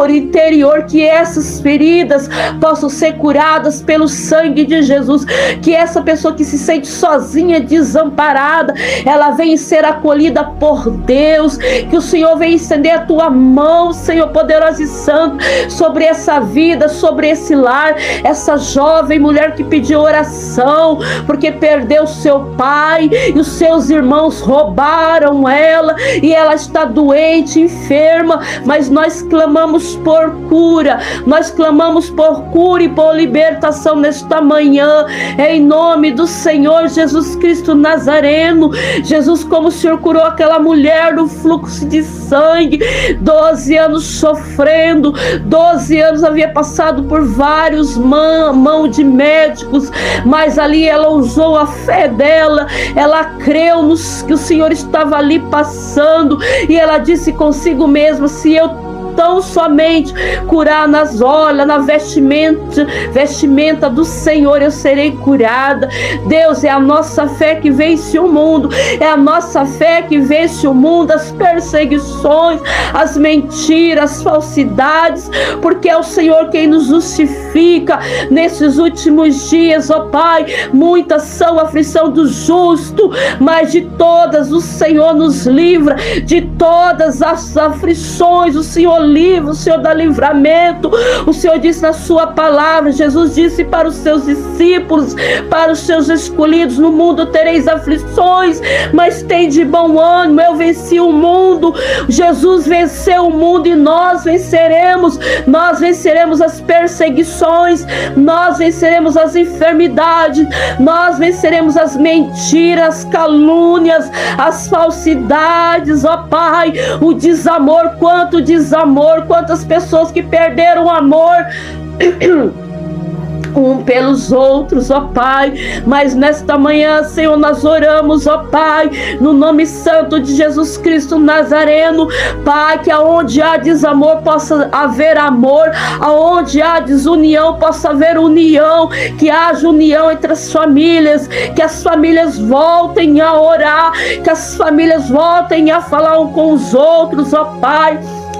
interior, que essas feridas possam ser curadas pelo sangue de Jesus, que essa pessoa que se sente sozinha, desamparada, ela venha ser acolhida por Deus, que o Senhor venha estender a tua mão, Senhor poderoso e santo, sobre essa vida, sobre esse lar, essa jovem mulher que pediu oração, porque perdeu seu pai e os seus irmãos roubaram ela, e ela está doente, enferma, mas nós clamamos por cura, nós clamamos por cura e por libertação nesta manhã, em nome do Senhor Jesus Cristo Nazareno. Jesus, como o Senhor curou aquela mulher do fluxo de sangue, 12 anos sofrendo, 12 anos havia passado por vários mãos de médicos, mas ali ela usou a fé dela, ela creu que o Senhor estava ali passando, e ela disse consigo mesma: se eu tão somente curar nas olhas, na vestimenta do Senhor, eu serei curada. Deus, é a nossa fé que vence o mundo, é a nossa fé que vence o mundo, as perseguições, as mentiras, as falsidades, porque é o Senhor quem nos justifica nesses últimos dias, ó Pai. Muitas são a aflição do justo, mas de todas o Senhor nos livra, de todas as aflições o Senhor livra, o Senhor dá livramento. O Senhor disse na sua palavra, Jesus disse para os seus discípulos, para os seus escolhidos: no mundo tereis aflições, mas tem de bom ânimo, eu venci o mundo. Jesus venceu o mundo e nós venceremos as perseguições, nós venceremos as enfermidades, nós venceremos as mentiras, as calúnias, as falsidades, ó Pai, o desamor, quantas pessoas que perderam o amor um pelos outros, ó Pai. Mas nesta manhã, Senhor, nós oramos, ó Pai, no nome santo de Jesus Cristo Nazareno, Pai, que aonde há desamor possa haver amor, aonde há desunião possa haver união, que haja união entre as famílias, que as famílias voltem a orar, que as famílias voltem a falar um com os outros, ó Pai.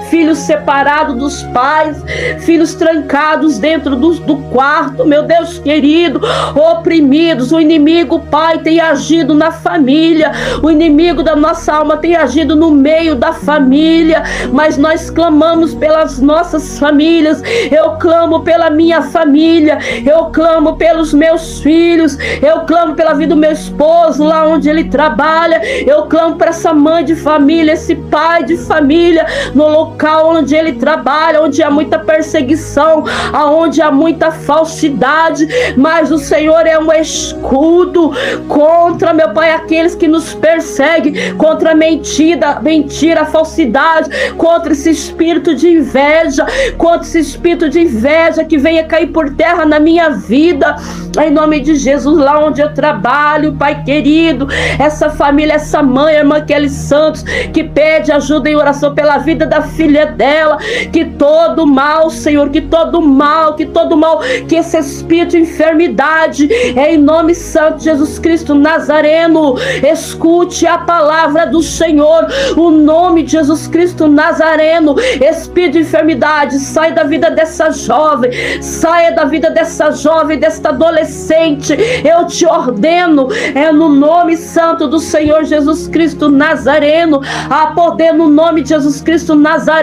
Filhos separados dos pais, filhos trancados dentro do quarto, meu Deus querido, oprimidos. O inimigo, Pai, tem agido na família, o inimigo da nossa alma tem agido no meio da família, mas nós clamamos pelas nossas famílias. Eu clamo pela minha família, eu clamo pelos meus filhos, eu clamo pela vida do meu esposo, lá onde ele trabalha, eu clamo para essa mãe de família, esse pai de família, no local local onde ele trabalha, onde há muita perseguição, aonde há muita falsidade, mas o Senhor é um escudo contra, meu Pai, aqueles que nos perseguem, contra a mentira, a falsidade, contra esse espírito de inveja, que venha cair por terra na minha vida, em nome de Jesus. Lá onde eu trabalho, Pai querido, essa família, essa mãe, a irmã Kelly Santos, que pede ajuda em oração pela vida da filha dela, que todo mal, Senhor, que esse espírito de enfermidade, em nome santo de Jesus Cristo Nazareno, escute a palavra do Senhor, o nome de Jesus Cristo Nazareno. Espírito de enfermidade, sai da vida dessa jovem, saia da vida dessa jovem, desta adolescente, eu te ordeno, no nome santo do Senhor Jesus Cristo Nazareno, há poder no nome de Jesus Cristo Nazareno,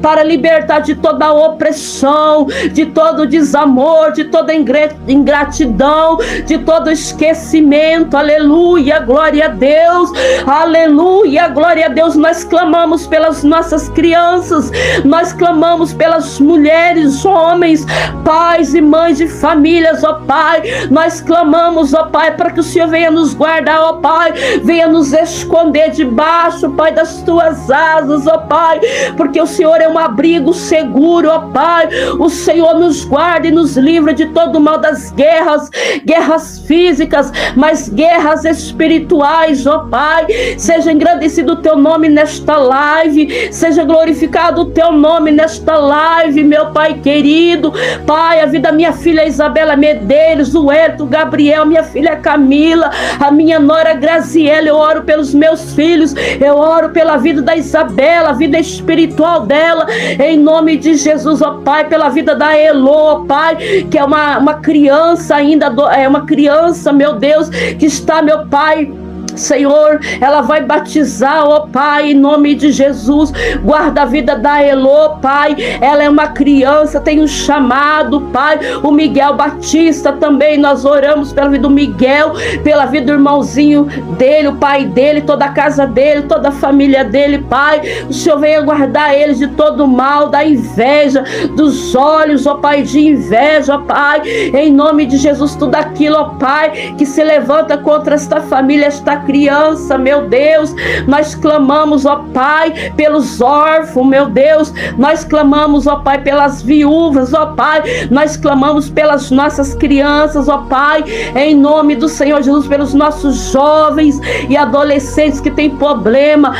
para libertar de toda opressão, de todo desamor, de toda ingratidão, de todo esquecimento. Aleluia, glória a Deus, aleluia, glória a Deus. Nós clamamos pelas nossas crianças, nós clamamos pelas mulheres, homens, pais e mães de famílias, ó Pai, nós clamamos, ó Pai, para que o Senhor venha nos guardar, ó Pai, venha nos esconder debaixo, Pai, das tuas asas, ó Pai, porque o Senhor é um abrigo seguro, ó Pai. O Senhor nos guarda e nos livra de todo o mal das guerras físicas, mas guerras espirituais, ó Pai. Seja engrandecido o teu nome nesta live, seja glorificado o teu nome nesta live, meu Pai querido. Pai, a vida da minha filha Isabela Medeiros, o Hérito, o Gabriel, minha filha Camila, a minha nora Graziela, eu oro pelos meus filhos, eu oro pela vida da Isabela, a vida espiritual dela, em nome de Jesus, ó Pai, pela vida da Elô, ó Pai, que é uma criança ainda, é uma criança, meu Deus, que está, meu Pai, Senhor, ela vai batizar, ó Pai, em nome de Jesus. Guarda a vida da Elô, Pai, ela é uma criança, tem um chamado, Pai. O Miguel Batista também, nós oramos pela vida do Miguel, pela vida do irmãozinho dele, o pai dele, toda a casa dele, toda a família dele, Pai. O Senhor venha guardar eles de todo o mal, da inveja, dos olhos, ó Pai, de inveja, ó Pai, em nome de Jesus. Tudo aquilo, ó Pai, que se levanta contra esta família, esta criança, meu Deus, nós clamamos, ó Pai, pelos órfãos, meu Deus, nós clamamos, ó Pai, pelas viúvas, ó Pai, nós clamamos pelas nossas crianças, ó Pai, em nome do Senhor Jesus, pelos nossos jovens e adolescentes que têm problema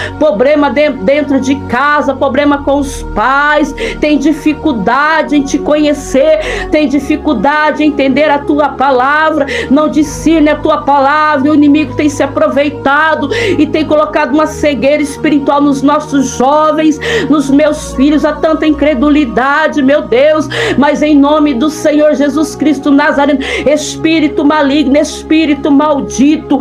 dentro de casa, problema com os pais, tem dificuldade em te conhecer, tem dificuldade em entender a tua palavra, não discerne a tua palavra, e o inimigo tem se aproveitado e tem colocado uma cegueira espiritual nos nossos jovens, nos meus filhos, há tanta incredulidade, meu Deus, mas em nome do Senhor Jesus Cristo Nazareno, espírito maligno, espírito maldito,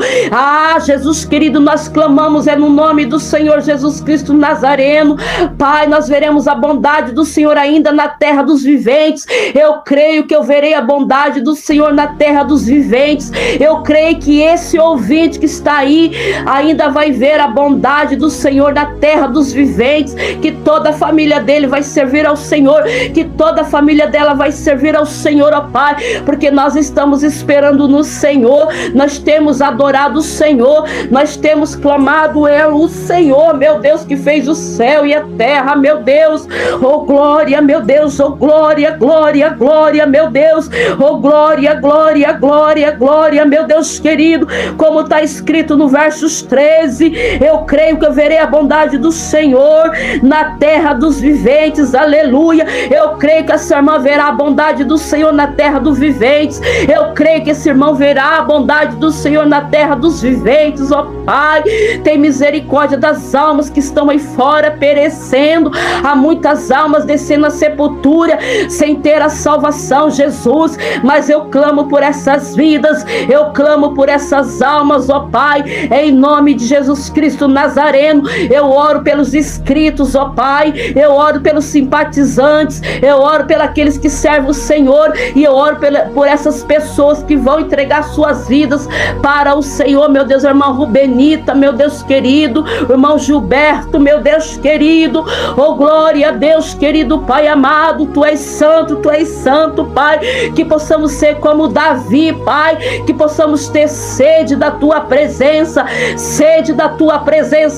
Jesus querido, nós clamamos, no nome do Senhor Jesus Cristo Nazareno, Pai, nós veremos a bondade do Senhor ainda na terra dos viventes. Eu creio que eu verei a bondade do Senhor na terra dos viventes. Eu creio que esse ouvinte que está aí ainda vai ver a bondade do Senhor na terra dos viventes, que toda a família dele vai servir ao Senhor, que toda a família dela vai servir ao Senhor, ó Pai, porque nós estamos esperando no Senhor, nós temos adorado o Senhor, nós temos clamado, o Senhor, meu Deus, que fez o céu e a terra, meu Deus, oh glória, meu Deus, oh glória, glória, glória, meu Deus, oh glória, glória, glória, glória, meu Deus querido, como está escrito no versos 13, eu creio que eu verei a bondade do Senhor na terra dos viventes, aleluia. Eu creio que essa irmã verá a bondade do Senhor na terra dos viventes, eu creio que esse irmão verá a bondade do Senhor na terra dos viventes, ó Pai, tem misericórdia das almas que estão aí fora perecendo, há muitas almas descendo a sepultura sem ter a salvação, Jesus, mas eu clamo por essas vidas, eu clamo por essas almas, ó Pai, Pai, em nome de Jesus Cristo Nazareno. Eu oro pelos inscritos, ó Pai, eu oro pelos simpatizantes, eu oro pelos aqueles que servem o Senhor, e eu oro por essas pessoas que vão entregar suas vidas para o Senhor, meu Deus, irmão Rubenita, meu Deus querido, irmão Gilberto, meu Deus querido, oh glória a Deus querido, Pai amado, Tu és santo, Pai, que possamos ser como Davi, Pai, que possamos ter sede da Tua presença,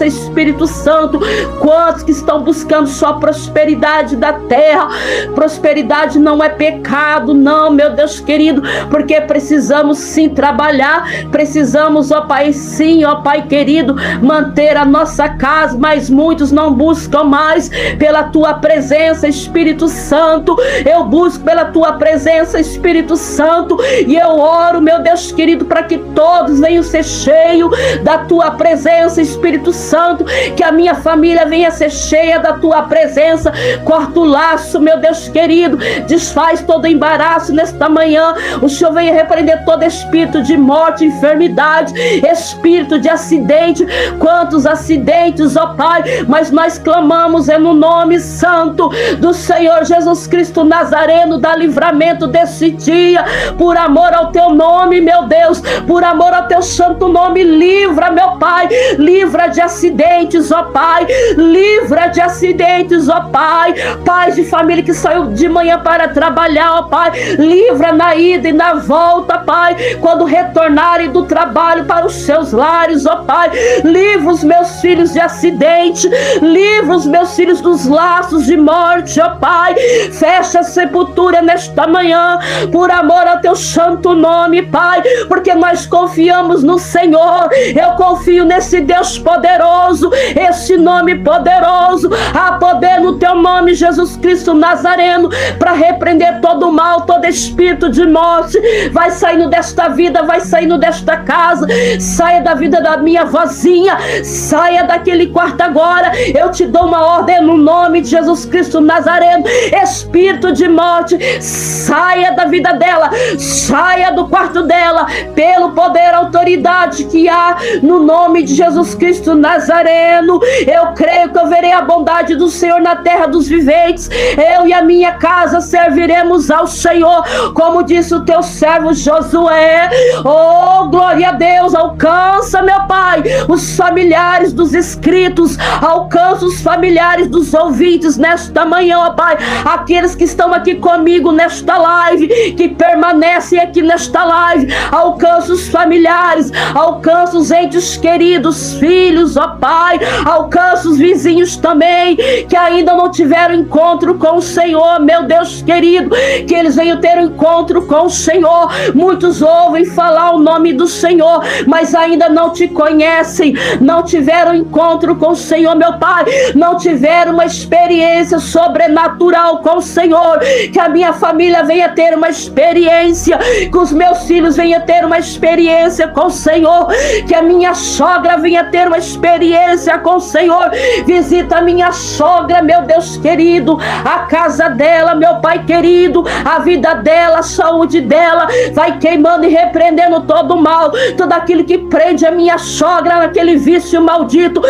Espírito Santo. Quantos que estão buscando só prosperidade da terra? Prosperidade não é pecado, não, meu Deus querido, porque precisamos sim trabalhar, precisamos, ó Pai, sim, ó Pai querido, manter a nossa casa, mas muitos não buscam mais pela Tua presença, Espírito Santo. Eu busco pela Tua presença, Espírito Santo, e eu oro, meu Deus querido, para que todos venham ser cheios da Tua presença, Espírito Santo, que a minha família venha ser cheia da Tua presença. Corta o laço, meu Deus querido, desfaz todo embaraço nesta manhã. O Senhor venha repreender todo espírito de morte, enfermidade, espírito de acidente. Quantos acidentes, ó Pai, mas nós clamamos no nome santo do Senhor Jesus Cristo Nazareno. Dá livramento desse dia, por amor ao Teu nome, meu Deus, por amor ao Teu santo nome. Livra, meu Pai, livra de acidentes, ó Pai, livra de acidentes, ó Pai. Pais de família que saiu de manhã para trabalhar, ó Pai, livra na ida e na volta, Pai, quando retornarem do trabalho para os seus lares, ó Pai. Livra os meus filhos de acidente, livra os meus filhos dos laços de morte, ó Pai. Fecha a sepultura nesta manhã, por amor ao Teu santo nome, Pai, porque nós confiamos no Senhor. Eu confio nesse Deus poderoso, esse nome poderoso. Há poder no Teu nome, Jesus Cristo Nazareno, para repreender todo o mal, todo espírito de morte. Vai saindo desta vida, vai saindo desta casa, saia da vida da minha vozinha, saia daquele quarto agora. Eu te dou uma ordem no nome de Jesus Cristo Nazareno. Espírito de morte, saia da vida dela, saia do quarto dela, pelo poder, autoridade que há no nome de Jesus Cristo Nazareno. Eu creio que eu verei a bondade do Senhor na terra dos viventes. Eu e a minha casa serviremos ao Senhor, como disse o Teu servo Josué. Oh, glória a Deus. Alcança, meu Pai, os familiares dos inscritos, alcança os familiares dos ouvintes nesta manhã, ó Pai, aqueles que estão aqui comigo nesta live, que permanecem aqui nesta live. Alcança os familiares, alcança os entes queridos, filhos, ó Pai, alcança os vizinhos também, que ainda não tiveram encontro com o Senhor, meu Deus querido, que eles venham ter um encontro com o Senhor. Muitos ouvem falar o nome do Senhor, mas ainda não Te conhecem, não tiveram encontro com o Senhor, meu Pai, não tiveram uma experiência sobrenatural com o Senhor. Que a minha família venha ter uma experiência, que os meus filhos venham ter uma experiência com o Senhor, que a minha sogra venha ter uma experiência com o Senhor. Visita a minha sogra, meu Deus querido, a casa dela, meu Pai querido, a vida dela, a saúde dela. Vai queimando e repreendendo todo o mal, tudo aquilo que prende a minha sogra naquele vício maldito,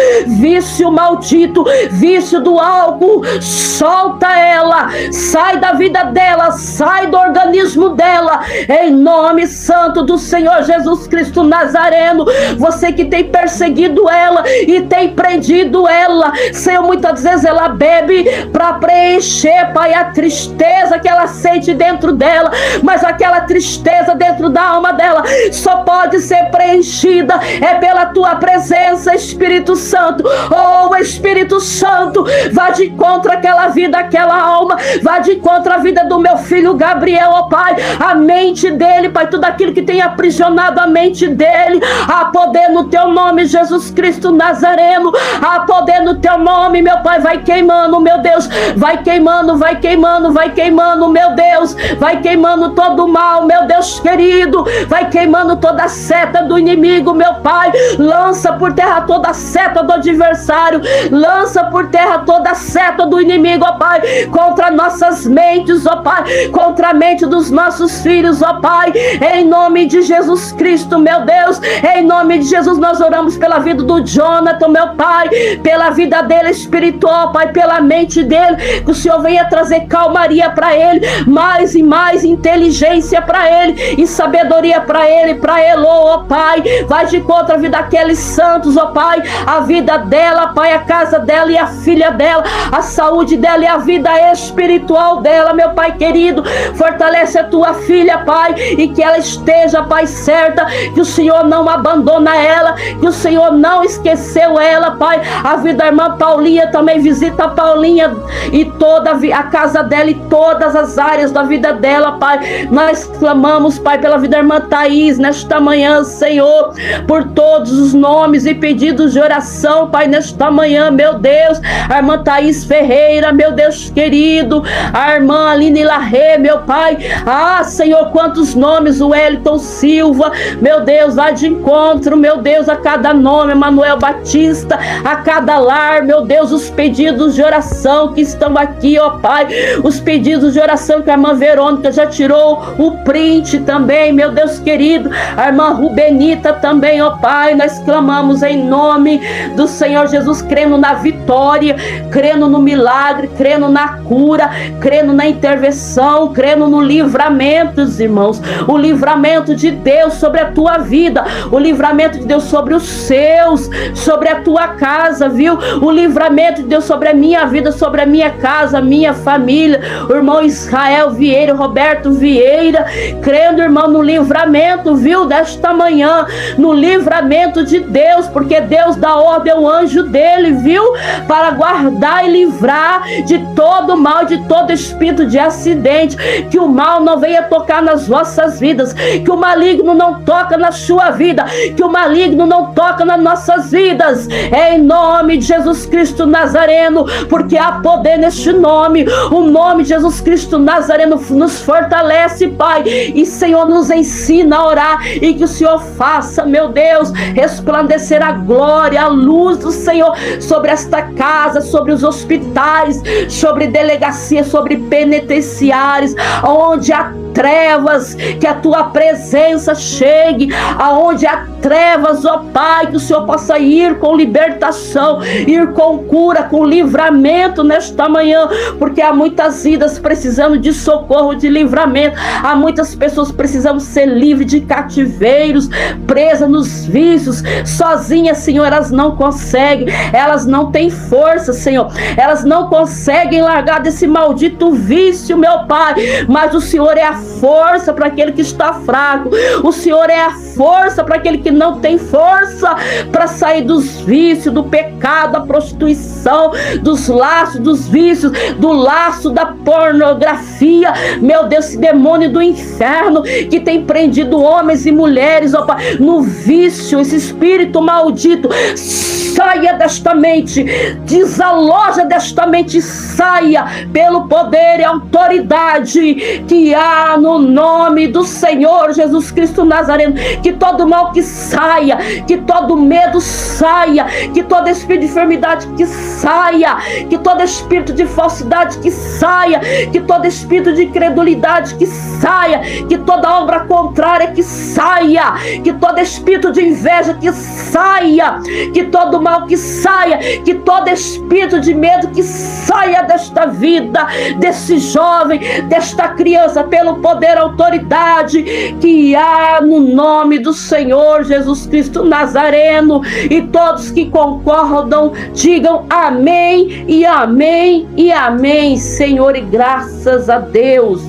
vício do álcool. Solta ela, sai da vida dela, sai do organismo dela, em nome santo do Senhor Jesus Cristo Nazareno. Você que tem perseguido ela e tem prendido ela, Senhor, muitas vezes ela bebe para preencher, Pai, a tristeza que ela sente dentro dela, mas aquela tristeza dentro da alma dela só pode ser preenchida pela Tua presença, Espírito Santo. Oh, Espírito Santo, vá de encontro àquela vida, àquela alma, vá de encontro à vida do meu filho Gabriel, ó Pai, a mente dele, Pai, tudo aquilo que tem aprisionado a mente dele. Há poder no Teu nome, Jesus Cristo Nazareno, há poder no Teu nome, meu Pai. Vai queimando, meu Deus, vai queimando, vai queimando, vai queimando, meu Deus, vai queimando todo o mal, meu Deus querido, vai queimando toda a seta do inimigo, meu Pai. Lança por terra toda a seta do adversário, lança por terra toda a seta do inimigo, ó Pai, contra nossas mentes, ó Pai, contra a mente dos nossos filhos, ó Pai, em nome de Jesus Cristo, meu Deus, em Em nome de Jesus, nós oramos pela vida do Jonathan, meu Pai, pela vida dele espiritual, Pai, pela mente dele, que o Senhor venha trazer calmaria para ele, mais e mais inteligência para ele e sabedoria para ele, para Elô, ó Pai. Vai de contra a vida daqueles santos, ó Pai, a vida dela, Pai, a casa dela e a filha dela, a saúde dela e a vida espiritual dela, meu Pai querido. Fortalece a tua filha, Pai, e que ela esteja, Pai, certa, que o Senhor não abandona ela, que o Senhor não esqueceu ela, Pai. A vida da irmã Paulinha também, visita a Paulinha e toda a casa dela e todas as áreas da vida dela, Pai. Nós clamamos, Pai, pela vida da irmã Thaís nesta manhã, Senhor, por todos os nomes e pedidos de oração, Pai, nesta manhã, meu Deus. A irmã Thaís Ferreira, meu Deus querido, a irmã Aline Larré, meu Pai. Ah, Senhor, quantos nomes, o Wellington Silva, meu Deus, vai de encontro, meu Deus, a cada nome, Manuel Batista, a cada lar, meu Deus, os pedidos de oração que estão aqui, ó Pai, os pedidos de oração que a irmã Verônica já tirou o print também, meu Deus querido, a irmã Rubenita também, ó Pai. Nós clamamos em nome do Senhor Jesus, crendo na vitória, crendo no milagre, crendo na cura, crendo na intervenção, crendo no livramento, irmãos, o livramento de Deus sobre a tua vida, o livramento de Deus sobre os seus, sobre a tua casa, viu? O livramento de Deus sobre a minha vida, sobre a minha casa, a minha família, o irmão Israel Vieira, Roberto Vieira, crendo, irmão, no livramento, viu? Desta manhã, no livramento de Deus, porque Deus dá ordem ao anjo dele, viu? Para guardar e livrar de todo mal, de todo espírito de acidente, que o mal não venha tocar nas vossas vidas, que o maligno não toca na sua vida, que o maligno não toca nas nossas vidas, em nome de Jesus Cristo Nazareno, porque há poder neste nome. O nome de Jesus Cristo Nazareno nos fortalece, Pai, e Senhor, nos ensina a orar, e que o Senhor faça, meu Deus, resplandecer a glória, a luz do Senhor sobre esta casa, sobre os hospitais, sobre delegacia, sobre penitenciários, onde há trevas, que a tua presença chegue, aonde há trevas, ó Pai, que o Senhor possa ir com libertação, ir com cura, com livramento nesta manhã, porque há muitas vidas precisando de socorro, de livramento, há muitas pessoas precisando ser livres de cativeiros, presas nos vícios, sozinhas, Senhor, elas não conseguem, elas não têm força, Senhor, elas não conseguem largar desse maldito vício, meu Pai, mas o Senhor é a força para aquele que está fraco, o Senhor é a força para aquele que não tem força para sair dos vícios, do pecado, da prostituição, dos laços, dos vícios, do laço da pornografia, meu Deus, esse demônio do inferno que tem prendido homens e mulheres, ó Pai, no vício, esse espírito maldito, saia desta mente, desaloja desta mente, saia pelo poder e autoridade que há no nome do Senhor Jesus Cristo Nazareno, que todo mal que saia, que todo medo saia, que todo espírito de enfermidade que saia, que todo espírito de falsidade que saia, que todo espírito de incredulidade que saia, que toda obra contrária que saia, que todo espírito de inveja que saia, que todo mal que saia, que todo espírito de medo que saia desta vida, desse jovem, desta criança, pelo poder e autoridade que há no nome do Senhor Jesus Cristo Nazareno. E todos que concordam, digam amém e amém e amém, Senhor, e graças a Deus.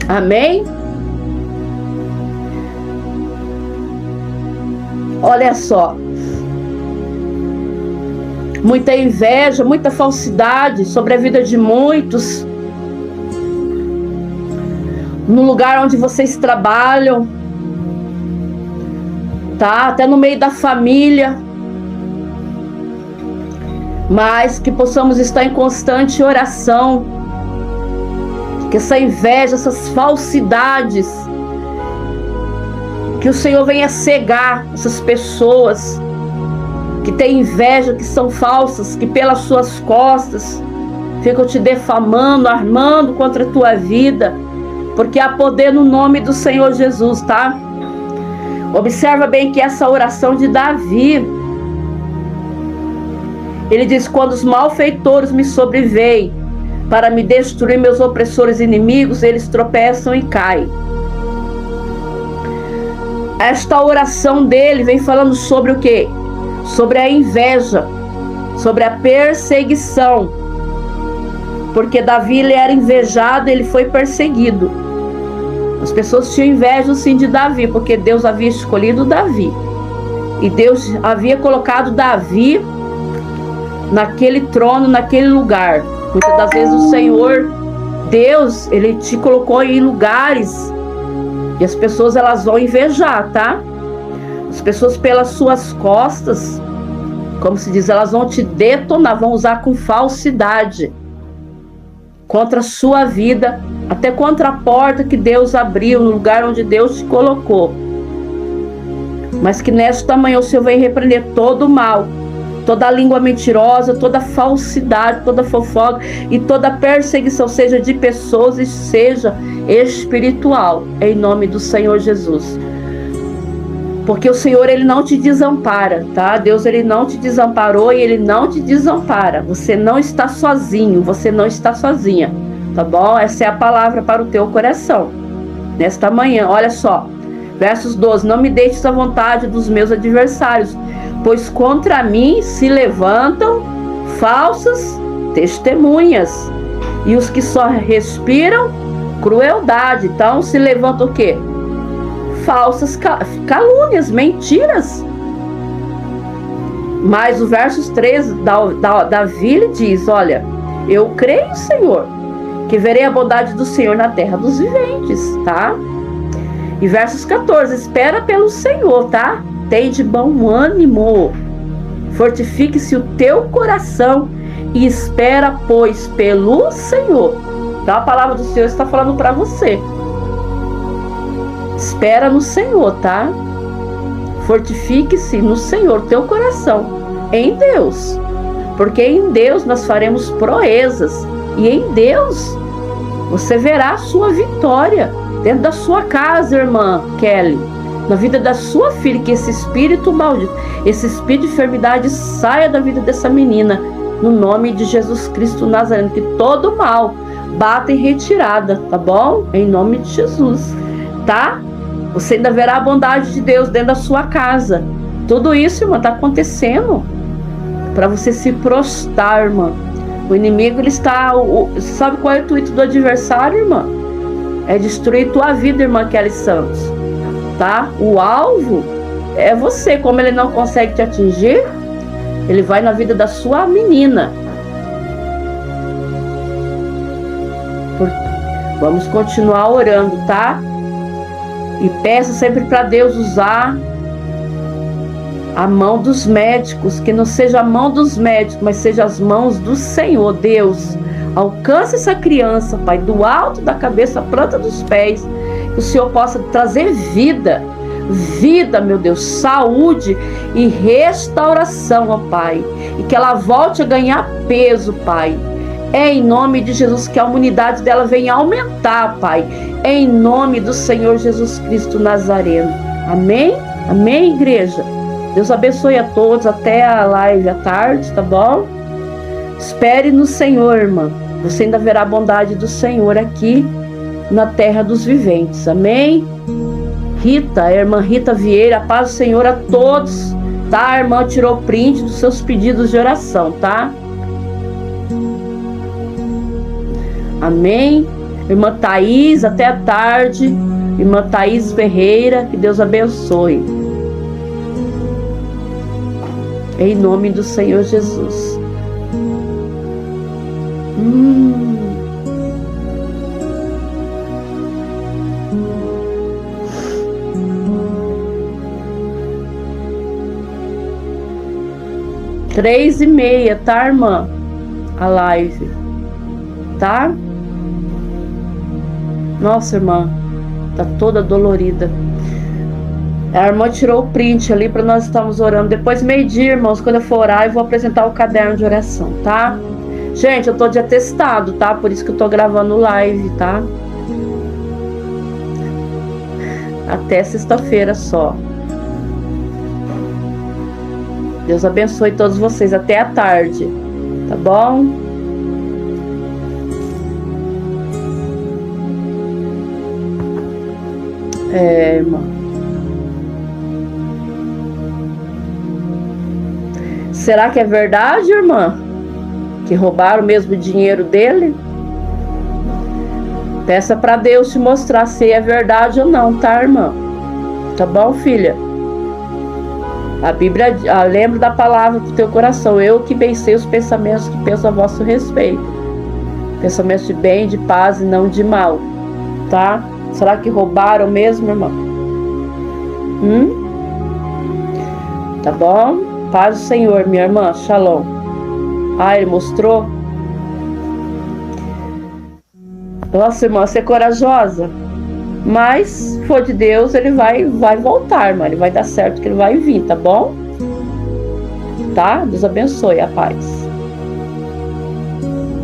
Amém? Olha só, muita inveja, muita falsidade sobre a vida de muitos, no lugar onde vocês trabalham, tá? Até no meio da família, mas que possamos estar em constante oração, que essa inveja, essas falsidades, que o Senhor venha cegar essas pessoas que têm inveja, que são falsas, que pelas suas costas ficam te defamando, armando contra a tua vida, porque há poder no nome do Senhor Jesus, tá? Observa bem que essa oração de Davi, ele diz: quando os malfeitores me sobrevêm para me destruir, meus opressores inimigos, eles tropeçam e caem. Esta oração dele vem falando sobre o quê? Sobre a inveja, sobre a perseguição. Porque Davi, ele era invejado, ele foi perseguido. As pessoas tinham inveja sim de Davi, porque Deus havia escolhido Davi. E Deus havia colocado Davi naquele trono, naquele lugar. Muitas das vezes o Senhor, Deus, ele te colocou em lugares e as pessoas, elas vão invejar, tá? As pessoas pelas suas costas, como se diz, elas vão te detonar, vão usar com falsidade contra a sua vida, até contra a porta que Deus abriu, no lugar onde Deus te colocou. Mas que nesta manhã o Senhor vai repreender todo o mal, toda a língua mentirosa, toda falsidade, toda fofoca e toda perseguição, seja de pessoas e seja espiritual, em nome do Senhor Jesus. Porque o Senhor, ele não te desampara, tá? Deus, ele não te desamparou e ele não te desampara. Você não está sozinho, você não está sozinha, tá bom? Essa é a palavra para o teu coração nesta manhã. Olha só, versos 12: não me deixes à vontade dos meus adversários, pois contra mim se levantam falsas testemunhas, e os que só respiram crueldade. Então se levanta o quê? Falsas calúnias, mentiras. Mas o versos 13, Davi lhe diz: olha, eu creio, Senhor, que verei a bondade do Senhor na terra dos viventes, tá? E versos 14: espera pelo Senhor, tá? Tem de bom ânimo, fortifique-se o teu coração e espera, pois, pelo Senhor. Então a palavra do Senhor está falando para você. Espera no Senhor, tá? Fortifique-se no Senhor, teu coração, em Deus. Porque em Deus nós faremos proezas. E em Deus você verá a sua vitória dentro da sua casa, irmã Kelly, na vida da sua filha. Que esse espírito maldito, esse espírito de enfermidade saia da vida dessa menina, no nome de Jesus Cristo Nazareno. Que todo mal bata em retirada, tá bom? Em nome de Jesus, tá? Você ainda verá a bondade de Deus dentro da sua casa. Tudo isso, irmã, está acontecendo para você se prostrar, irmã. O inimigo, ele está... sabe qual é o intuito do adversário, irmã? É destruir tua vida, irmã Kelly Santos, tá? O alvo é você. Como ele não consegue te atingir, ele vai na vida da sua menina. Vamos continuar orando, tá? E peça sempre para Deus usar a mão dos médicos, que não seja a mão dos médicos, mas seja as mãos do Senhor. Deus, alcance essa criança, Pai, do alto da cabeça à planta dos pés, que o Senhor possa trazer vida, meu Deus, saúde e restauração, ó Pai, e que ela volte a ganhar peso, Pai. É em nome de Jesus, que a imunidade dela venha aumentar, Pai, em nome do Senhor Jesus Cristo Nazareno. Amém? Amém, igreja? Deus abençoe a todos. Até a live à tarde, tá bom? Espere no Senhor, irmã. Você ainda verá a bondade do Senhor aqui na terra dos viventes. Amém? Rita, a irmã Rita Vieira, a paz do Senhor a todos, tá? A irmã tirou print dos seus pedidos de oração, tá? Amém? Irmã Thaís, até a tarde. Irmã Thaís Ferreira, que Deus abençoe. Em nome do Senhor Jesus. Três e meia, tá, irmã? A live, tá? Nossa, irmã, tá toda dolorida. A irmã tirou o print ali para nós estarmos orando. Depois, meio-dia, irmãos, quando eu for orar, eu vou apresentar o caderno de oração, tá? Gente, eu tô de atestado, tá? Por isso que eu tô gravando live, tá? Até sexta-feira só. Deus abençoe todos vocês. Até a tarde, tá bom? Irmã. Será que é verdade, irmã? Que roubaram mesmo o dinheiro dele? Peça para Deus te mostrar se é verdade ou não, tá, irmã? Tá bom, filha? A Bíblia lembra da palavra pro teu coração. Eu que bem sei os pensamentos que penso a vosso respeito. Pensamentos de bem, de paz e não de mal. Tá? Será que roubaram mesmo, irmão? Tá bom? Paz do Senhor, minha irmã. Shalom. Ele mostrou? Nossa, irmã, você é corajosa. Mas, se for de Deus, ele vai voltar, irmã. Ele vai dar certo, que ele vai vir, tá bom? Tá? Deus abençoe, a paz.